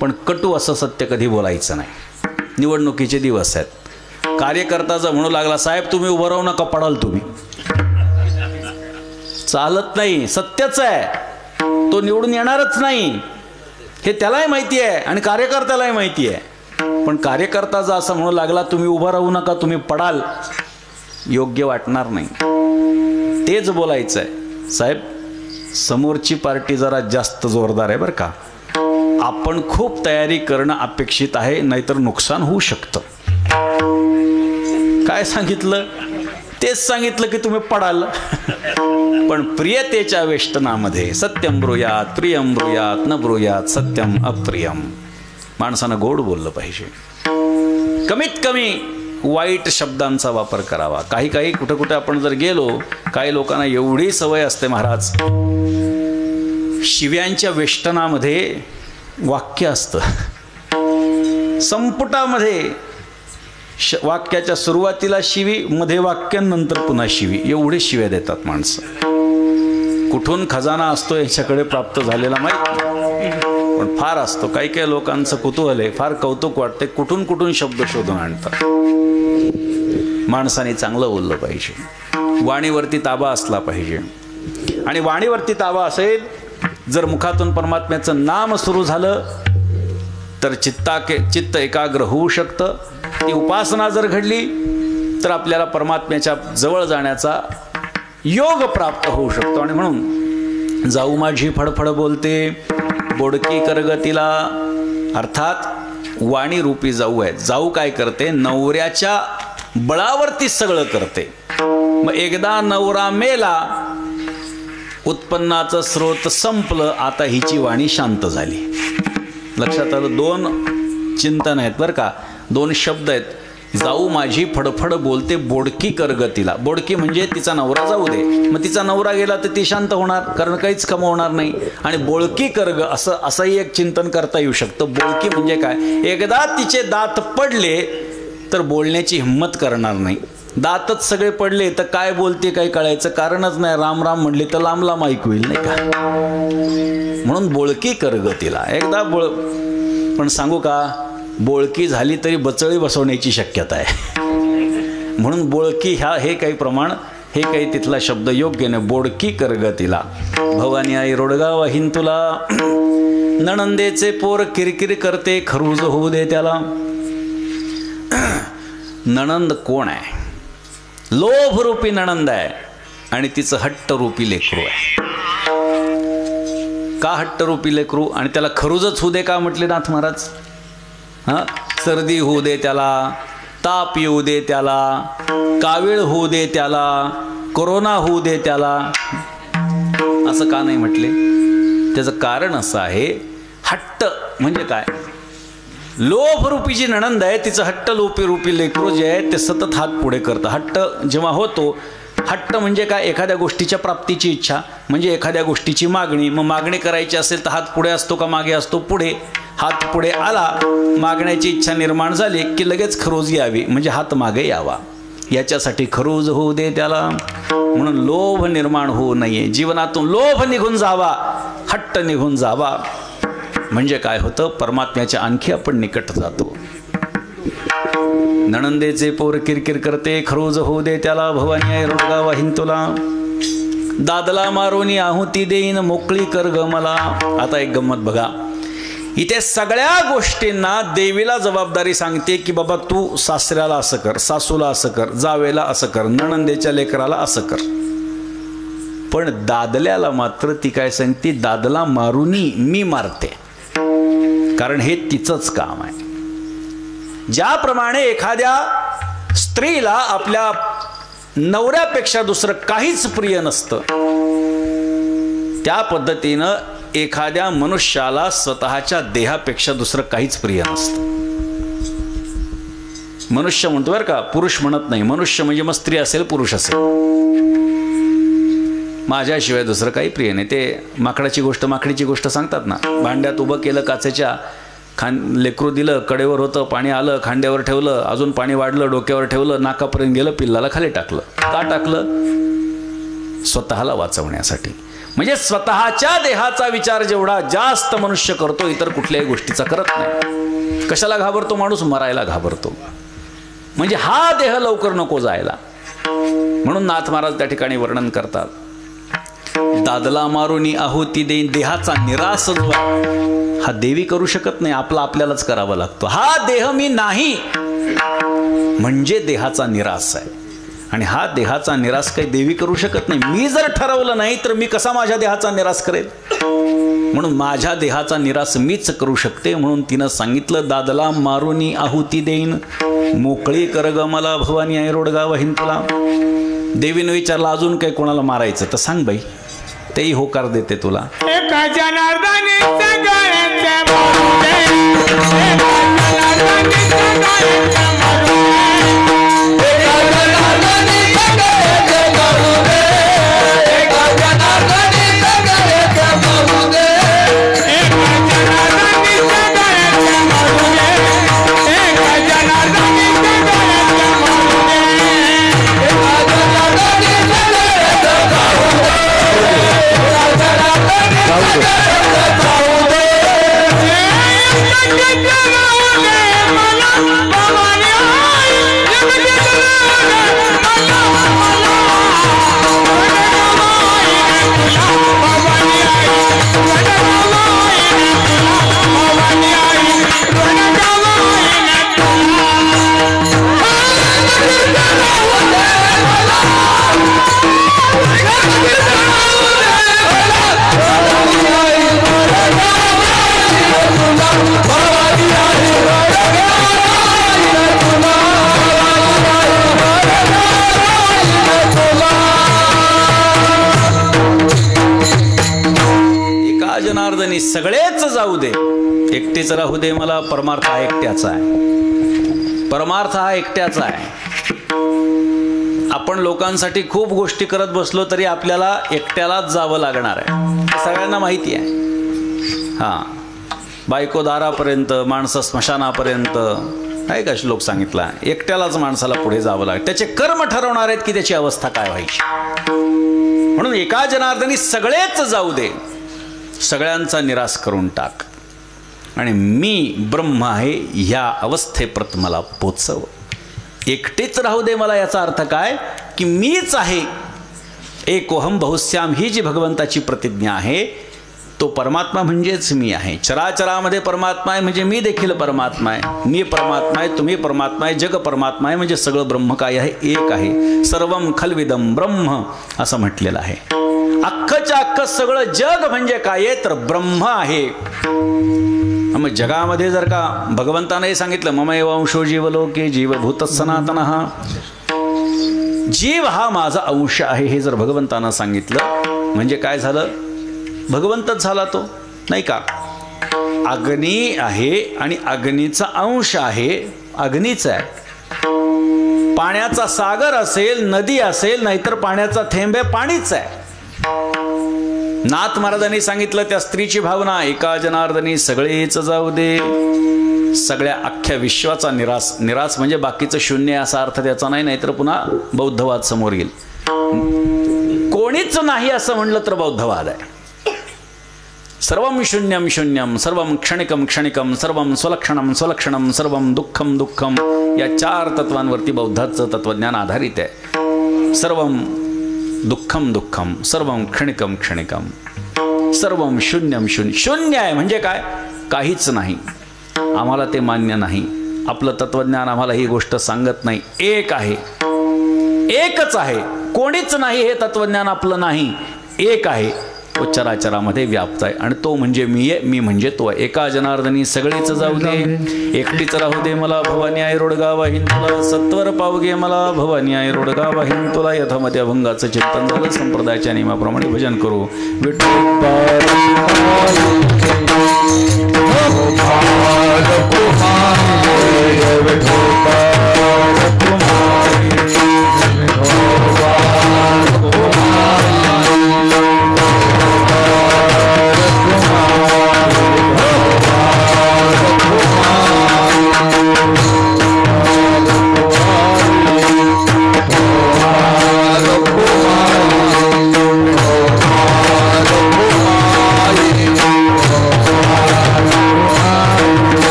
पण कटू असं सत्य कधी बोलायचं नाही. निवडणुकीचे दिवस आहेत. कार्यकर्ता जर म्हणू लागला साहेब तुम्ही उभं राहू नका, पडाल तुम्ही, चालत नाही. सत्यच आहे, तो निवडून येणारच नाही हे त्यालाही माहिती आहे आणि कार्यकर्त्यालाही माहिती आहे. पण कार्यकर्ता जर असं म्हणू लागला तुम्ही उभं राहू नका, तुम्ही पडाल, योग्य वाटणार नाही. तेच बोलायचं आहे. साहेब समोरची पार्टी जरा जास्त जोरदार आहे बरं का, आपण खूप तयारी करणं अपेक्षित आहे, नाहीतर नुकसान होऊ शकतं. काय सांगितलं? तेच सांगितलं की तुम्ही पडाल. पण प्रियतेच्या वेष्टनामध्ये सत्यम ब्रूयात प्रियम ब्रूयात न ब्रूयात सत्यम अप्रियम. माणसानं गोड बोललं पाहिजे. कमीत कमी वाईट शब्दांचा वापर करावा. काही कुठं कुठं आपण जर गेलो, काही लोकांना एवढी सवय असते महाराज, शिव्यांच्या वेष्टनामध्ये वाक्य असतं. संपुटामध्ये वाक्याच्या सुरुवातीला शिवी, मध्ये वाक्य, नंतर पुन्हा शिवी. एवढे शिव्या देतात माणसं. कुठून खजाना असतो याच्याकडे प्राप्त झालेला माहीत नाही, पण फार असतो. काही लोकांचं कुतूहल आहे, फार कौतुक वाटते, कुठून शब्द शोधून आणतात. माणसाने चांगलं बोललं पाहिजे. वाणीवरती ताबा असला पाहिजे. आणि वाणीवरती ताबा असेल, जर मुखातून परमात्म्याचं नाम सुरू झालं तर चित्त एकाग्र होऊ शकतं. ती उपासना जर घडली तर आपल्याला परमात्म्याच्या जवळ जाण्याचा योग प्राप्त होऊ शकतो. आणि म्हणून जाऊ माझी फडफड बोलते बोडकी करगतीला, अर्थात वाणी रूपी जाऊ आहे. जाऊ काय करते? नवऱ्याच्या बळावरती सगळं करते. मग एकदा नवरा मेला, उत्पन्नाचं स्रोत संपलं, आता हिची वाणी शांत झाली. लक्षात आलं? 2 चिंतन आहेत बरं का. 2 शब्द आहेत. जाऊ माझी फडफड बोलते बोडकी करगतीला. बोडकी म्हणजे तिचा नवरा जाऊ दे, मग तिचा नवरा गेला तर ती शांत होणार, कारण काहीच कमवणार नाही. आणि बोळकी करग असंही एक चिंतन करता येऊ शकतं. बोळकी म्हणजे काय, एकदा तिचे दात पडले तर बोलण्याची हिंमत करणार नाही. दातच सगळे पडले तर काय बोलते काही कळायचं कारणच नाही. राम राम म्हणले तर लांब लांब ऐकू येईल नाही का. म्हणून बोळकी करगतीला एकदा पण सांगू का, बोळकी झाली तरी बचळी बसवण्याची शक्यता आहे. म्हणून बोळकी हे काही प्रमाण, हे काही तिथला शब्द योग्य नाही. बोडकी करगतीला. भवानी आई रोडगा वाहीन तुला, नणंदेचे पोर किरकिर करते खरूज होऊ दे त्याला. नणंद कोण आहे? लोभरूपी नणंद आहे आणि तिचं हट्टरूपी लेकरू आहे. का हट्टरूपी लेकरू? आणि त्याला खरूजच होऊ दे का म्हटले नाथ महाराज? सर्दी होऊ दे त्याला, ताप येऊ दे त्याला, कावीळ होऊ दे त्याला, कोरोना होऊ दे त्याला, असं का नाही म्हटले? त्याचं कारण असं आहे, हट्ट म्हणजे काय, लोभरूपी जी नणंद आहे तिचं हट्ट रूपी लेकरू जे आहे ते सतत हात पुढे करतं. हट्ट जेव्हा होतो, हट्ट म्हणजे काय, एखाद्या गोष्टीच्या प्राप्तीची इच्छा, म्हणजे एखाद्या गोष्टीची मागणी. मग मागणी करायची असेल तर हात पुढे असतो का मागे असतो? पुढे. हात पुढे आला, मागण्याची इच्छा निर्माण झाली की लगेच खरोज यावी, म्हणजे हात मागे यावा. याच्यासाठी खरोज होऊ दे त्याला. म्हणून लोभ निर्माण होऊ नये, जीवनातून लोभ निघून जावा, हट्ट निघून जावा. म्हणजे काय होतं, परमात्म्याच्या आणखी आपण निकट जातो. नणंदेचे पोर किरकिर करते खरोज होऊ दे त्याला, भवानी आई रोडगा वाहीन तुला, दादला मारोनी आहुती देईन मोकळी कर ग मला. आता एक गंमत बघा, इथे सगळ्या गोष्टींना देवीला जबाबदारी सांगते की बाबा तू सासऱ्याला असं कर, सासूला असं कर, जावेला असं कर, नणंदेच्या लेकराला असं कर. पण दादल्याला मात्र ती काय सांगते, दादला मारुनी मी मारते, कारण हे तिचंच काम आहे. ज्याप्रमाणे एखाद्या स्त्रीला आपल्या नवऱ्यापेक्षा दुसरं काहीच प्रिय नसतं, त्या पद्धतीनं एखाद्या मनुष्याला स्वतःच्या देहापेक्षा दुसरं काहीच प्रिय नसतं. मनुष्य म्हणतो बरं का, पुरुष म्हणत नाही. मनुष्य म्हणजे मग स्त्री असेल पुरुष असेल, माझ्याशिवाय दुसरं काही प्रिय नाही. ते माकडाची गोष्ट सांगतात ना, भांड्यात उभं केलं काचेच्या, लेकरू दिलं, कडेवर होतं, पाणी आलं, खांद्यावर ठेवलं, अजून पाणी वाढलं, डोक्यावर ठेवलं, नाकापर्यंत गेलं, पिल्लाला खाली टाकलं. का टाकलं? स्वतःला वाचवण्यासाठी. म्हणजे स्वतःच्या देहाचा विचार जेवढा जास्त मनुष्य करतो, इतर कुठल्याही गोष्टीचा करत नाही. कशाला घाबरतो माणूस? मरायला घाबरतो. म्हणजे हा देह लवकर नको जायला. म्हणून नाथ महाराज त्या ठिकाणी वर्णन करतात, दादला मारुनी आहुती देईन. देहाचा निराश जो हा देवी करू शकत नाही, आपल्यालाच करावा लागतो. हा देह मी नाही म्हणजे देहाचा निराश आहे. आणि हा देहाचा निराश काही देवी करू शकत नाही. मी जर ठरवलं नाही तर मी कसा माझ्या देहाचा निराश करेल? म्हणून माझ्या देहाचा निराश मीच करू शकते. म्हणून तिनं सांगितलं, दादला मारुनी आहुती देईन मोकळी कर ग मला, भवानी आई रोडगा वाहीन तुला. देवीनं विचारलं, अजून काही कोणाला मारायचं तर सांग बाई, तेही होकार देते तुला. सगळेच जाऊ दे, एकटीच राहू दे मला, परमार्थ हा एकट्याचा आहे. परमार्थ हा एकट्याचा आहे. आपण लोकांसाठी खूप गोष्टी करत बसलो तरी आपल्याला एकट्यालाच जावं लागणार आहे, हे सगळ्यांना माहिती आहे. हां, बायको दारापर्यंत, माणसं स्मशानापर्यंत, आहे का श्लोक सांगितला. एकट्यालाच माणसाला पुढे जावं लागेल. त्याचे कर्म ठरवणार आहेत की त्याची अवस्था काय व्हायची. म्हणून एका जनार्दनी सगळेच जाऊ दे, सगळ्यांचा निराश करून टाक आणि मी ब्रह्म आहे ह्या अवस्थेप्रत मला पोचव. एकटेच राहू दे मला, याचा अर्थ काय की मीच आहे. एकोहम बहुश्याम ही जी भगवंताची प्रतिज्ञा आहे, तो परमात्मा म्हणजेच मी आहे. चराचरामध्ये परमात्मा आहे म्हणजे मी देखील परमात्मा आहे. मी परमात्मा आहे, तुम्ही परमात्मा आहे, जग परमात्मा आहे. म्हणजे सगळं ब्रह्म काय आहे, एक आहे. सर्वम खल्विदम ब्रह्म असं म्हटलेलं आहे. अख्खच्या अख्खं सगळं जग म्हणजे काय आहे तर ब्रह्म आहे. मग जगामध्ये जर का भगवंताने सांगितलं ममैव अंशो जीवलोके जीवभूत सनातनः, जीव हा माझा अंश आहे, हे जर भगवंतानं सांगितलं म्हणजे काय झालं, भगवंतच झाला तो, नाही का. अग्नी आहे आणि अग्नीचा अंश आहे, अग्नीच आहे. पाण्याचा सागर असेल, नदी असेल, नाहीतर पाण्याचा थेंब आहे, पाणीच आहे. नाथ महाराजांनी सांगितलं त्या स्त्रीची भावना, एका जनार्दनी सगळेच जाऊ दे. सगळ्या अख्ख्या विश्वाचा निराश. निराश म्हणजे बाकीचं शून्य असा अर्थ त्याचा नाही, नाहीतर पुन्हा बौद्धवाद समोर येईल. कोणीच नाही असं म्हणलं तर बौद्धवाद आहे. सर्वं शून्यं शून्यं, सर्वं क्षणिकं क्षणिकं, सर्वं स्वलक्षणं स्वलक्षणं, सर्वं दुःखं दुःखं, या 4 तत्वांवरती बौद्धाचं तत्वज्ञान आधारित आहे. सर्वं दुःखं दुःखं, सर्वं क्षणिकं क्षणिकं, सर्वं शून्यं शून्य. शून्य आहे म्हणजे काय, काहीच नाही. आम्हाला ते मान्य नाही. आपलं तत्वज्ञान आम्हाला ही गोष्ट सांगत नाही. एक आहे, एकच आहे, कोणीच नाही हे तत्वज्ञान आपलं नाही. एक आहे, तो चराचरामध्ये व्याप्त आहे आणि तो म्हणजे मी आहे, मी म्हणजे तो आहे. एका जनार्दनी सगळेच जाऊ दे, एकटीच राहू दे मला, भवानी आई रोडगा वाहीन तुला, सत्वर पावगे मला, भवानी आई रोडगा वाहीन तुला. यथामते अभंगाचं चिंतन झालं. संप्रदायाच्या नियमाप्रमाणे भजन करू.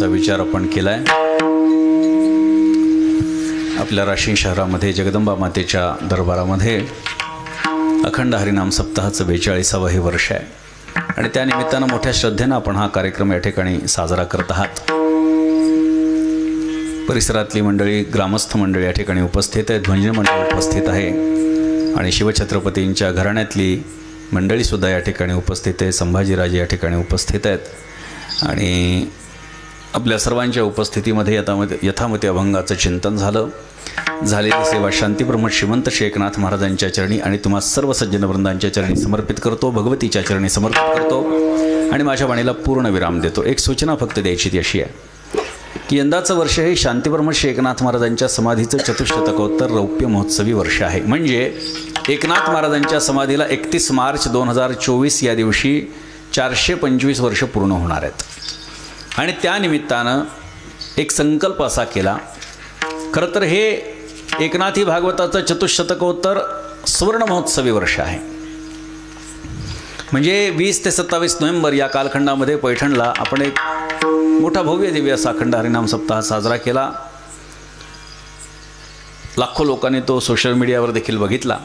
विचार आपण केलाय. आपल्या राशीन शहरामध्ये जगदंबा मातेच्या दरबारामध्ये अखंड हरिनाम सप्ताहाचं 42वे हे वर्ष आहे आणि त्या निमित्तानं मोठ्या श्रद्धेनं आपण हा कार्यक्रम या ठिकाणी साजरा करत आहात. परिसरातली मंडळी, ग्रामस्थ मंडळी या ठिकाणी उपस्थित आहेत, ध्वनी मंडळ उपस्थित आहे आणि शिवछत्रपतींच्या घराण्यातली मंडळीसुद्धा या ठिकाणी उपस्थित आहे. संभाजीराजे या ठिकाणी उपस्थित आहेत आणि आपल्या सर्वांच्या उपस्थितीमध्ये यथामती अभंगाचं चिंतन झालं. झालेली सेवा शांतीप्रमोद श्रीमंत शेखनाथ महाराजांच्या चरणी आणि तुम्हा सर्व सज्जनवृंदांच्या चरणी समर्पित करतो, भगवतीच्या चरणी समर्पित करतो आणि माझ्या वाणीला पूर्ण विराम देतो. एक सूचना फक्त द्यायची ती अशी आहे की यंदाचं वर्ष हे शांतीप्रमोद शेखनाथ महाराजांच्या समाधीचं चतुष्शतकोत्तर रौप्य महोत्सवी वर्ष आहे. म्हणजे एकनाथ महाराजांच्या समाधीला 31 मार्च 2024 या दिवशी 425 वर्ष पूर्ण होणार आहेत आणि त्यानिमित्तानं एक संकल्प असा केला. खरं तर हे एकनाथी भागवताचं चतुष्शतकोत्तर सुवर्ण महोत्सवी वर्ष आहे. म्हणजे 20 ते 27 नोव्हेंबर या कालखंडामध्ये पैठणला आपण एक मोठा भव्य दिव्य असा अखंड हरिनाम सप्ताह साजरा केला. लाखो लोकांनी तो सोशल मीडियावर देखील बघितला,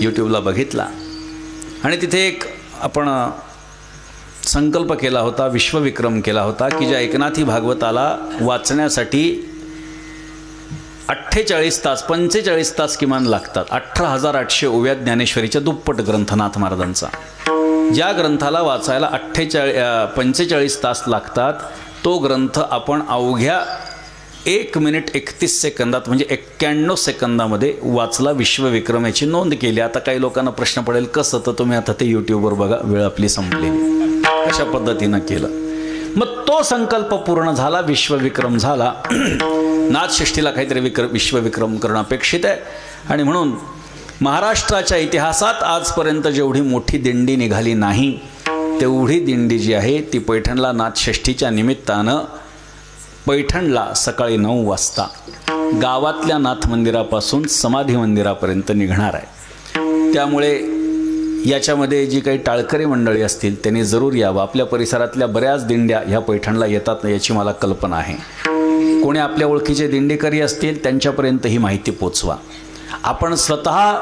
यूट्यूबला बघितला. आणि तिथे एक आपण संकल्प केला होता, विश्वविक्रम केला होता की ज्या एकनाथी भागवताला वाचण्यासाठी 48 तास 45 तास किमान लागतात. 18,800 ओव्या ज्ञानेश्वरीच्या दुप्पट ग्रंथनाथ महाराजांचा. ज्या ग्रंथाला वाचायला 45 तास लागतात तो ग्रंथ आपण अवघ्या 1 मिनिट 31 सेकंदात म्हणजे 91 सेकंदामध्ये वाचला. विश्वविक्रम याची नोंद केली. आता काही लोकांना प्रश्न पडेल कसं, तर तुम्ही आता ते यूट्यूबवर बघा, वेळ आपली संपलेली. अशा पद्धतीनं केलं. मग तो संकल्प पूर्ण झाला, विश्वविक्रम झाला. नाथषष्ठीला काहीतरी विश्वविक्रम करणं अपेक्षित आहे. आणि म्हणून महाराष्ट्राच्या इतिहासात आजपर्यंत जेवढी मोठी दिंडी निघाली नाही तेवढी दिंडी जी आहे ती पैठणला नाथषष्ठीच्या निमित्तानं पैठणला सकाळी 9 वाजता गावातल्या नाथ मंदिरापासून समाधी मंदिरापर्यंत निघणार आहे. त्यामुळे याच्यामध्ये जी काही टाळकरी मंडळी असतील त्यांनी जरूर यावं. आपल्या परिसरातल्या बऱ्याच दिंड्या ह्या पैठणला येतात याची मला कल्पना आहे. कोणी आपल्या ओळखीचे दिंडेकरी असतील त्यांच्यापर्यंत ही माहिती पोचवा. आपण स्वतः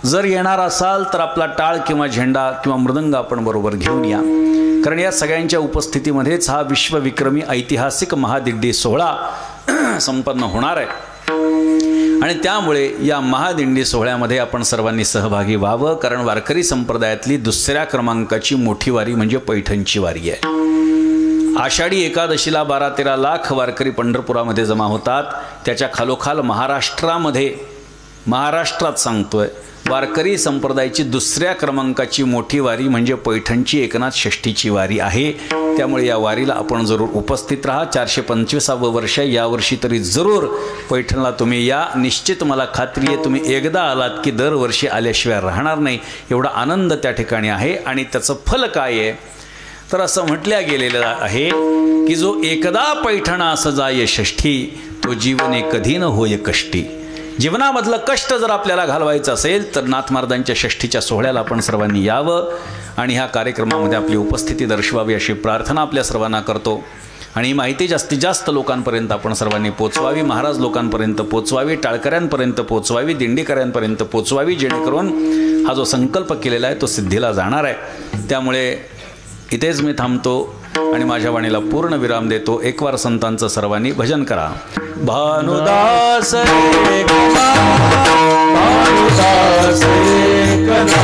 जर येणार असाल तर आपला टाळ किंवा झेंडा किंवा मृदंग आपण बरोबर घेऊन या. कारण या सगळ्यांच्या उपस्थितीमध्येच हा विश्वविक्रमी ऐतिहासिक महादिंडी सोहळा संपन्न होणार आहे. आणि त्यामुळे या महादिंडी सोहळ्यामध्ये आपण सर्वांनी सहभागी व्हावं. कारण वारकरी संप्रदायातली दुसऱ्या क्रमांकाची मोठी वारी म्हणजे पैठणची वारी आहे. आषाढी एकादशीला 12-13 लाख वारकरी पंढरपुरामध्ये जमा होतात. त्याच्या खालोखाल महाराष्ट्रात सांगतोय वारकरी संप्रदायाची दुसऱ्या क्रमांकाची मोठी वारी म्हणजे पैठणची एकनाथ षष्ठीची वारी आहे. त्यामुळे या वारीला आपण जरूर उपस्थित राहा. 425वं वर्ष यावर्षी तरी जरूर पैठणला तुम्ही या. निश्चित मला खात्री आहे तुम्ही एकदा आलात की दरवर्षी आल्याशिवाय राहणार नाही, एवढा आनंद त्या ठिकाणी आहे. आणि त्याचं फल काय आहे तर असं म्हटलं गेलेलं आहे की जो एकदा पैठणास जाय षष्ठी तो जीवने कधी न होय कष्टी. जीवनामधलं कष्ट जर आपल्याला घालवायचं असेल तर नाथ महाराजांच्या षष्ठीच्या सोहळ्याला आपण सर्वांनी यावं आणि ह्या कार्यक्रमामध्ये आपली उपस्थिती दर्शवावी अशी प्रार्थना आपल्या सर्वांना करतो. आणि ही माहिती जास्तीत जास्त लोकांपर्यंत आपण सर्वांनी पोचवावी, महाराज लोकांपर्यंत पोचवावी, टाळकऱ्यांपर्यंत पोचवावी, दिंडीकऱ्यांपर्यंत पोचवावी, जेणेकरून हा जो संकल्प केलेला आहे तो सिद्धीला जाणार आहे. त्यामुळे इथेच मी थांबतो आणि माझ्या वाणीला पूर्ण विराम देतो. एकवार संतांचं सर्वांनी भजन करा. भानुदास रे कना, भानुदास रे कना.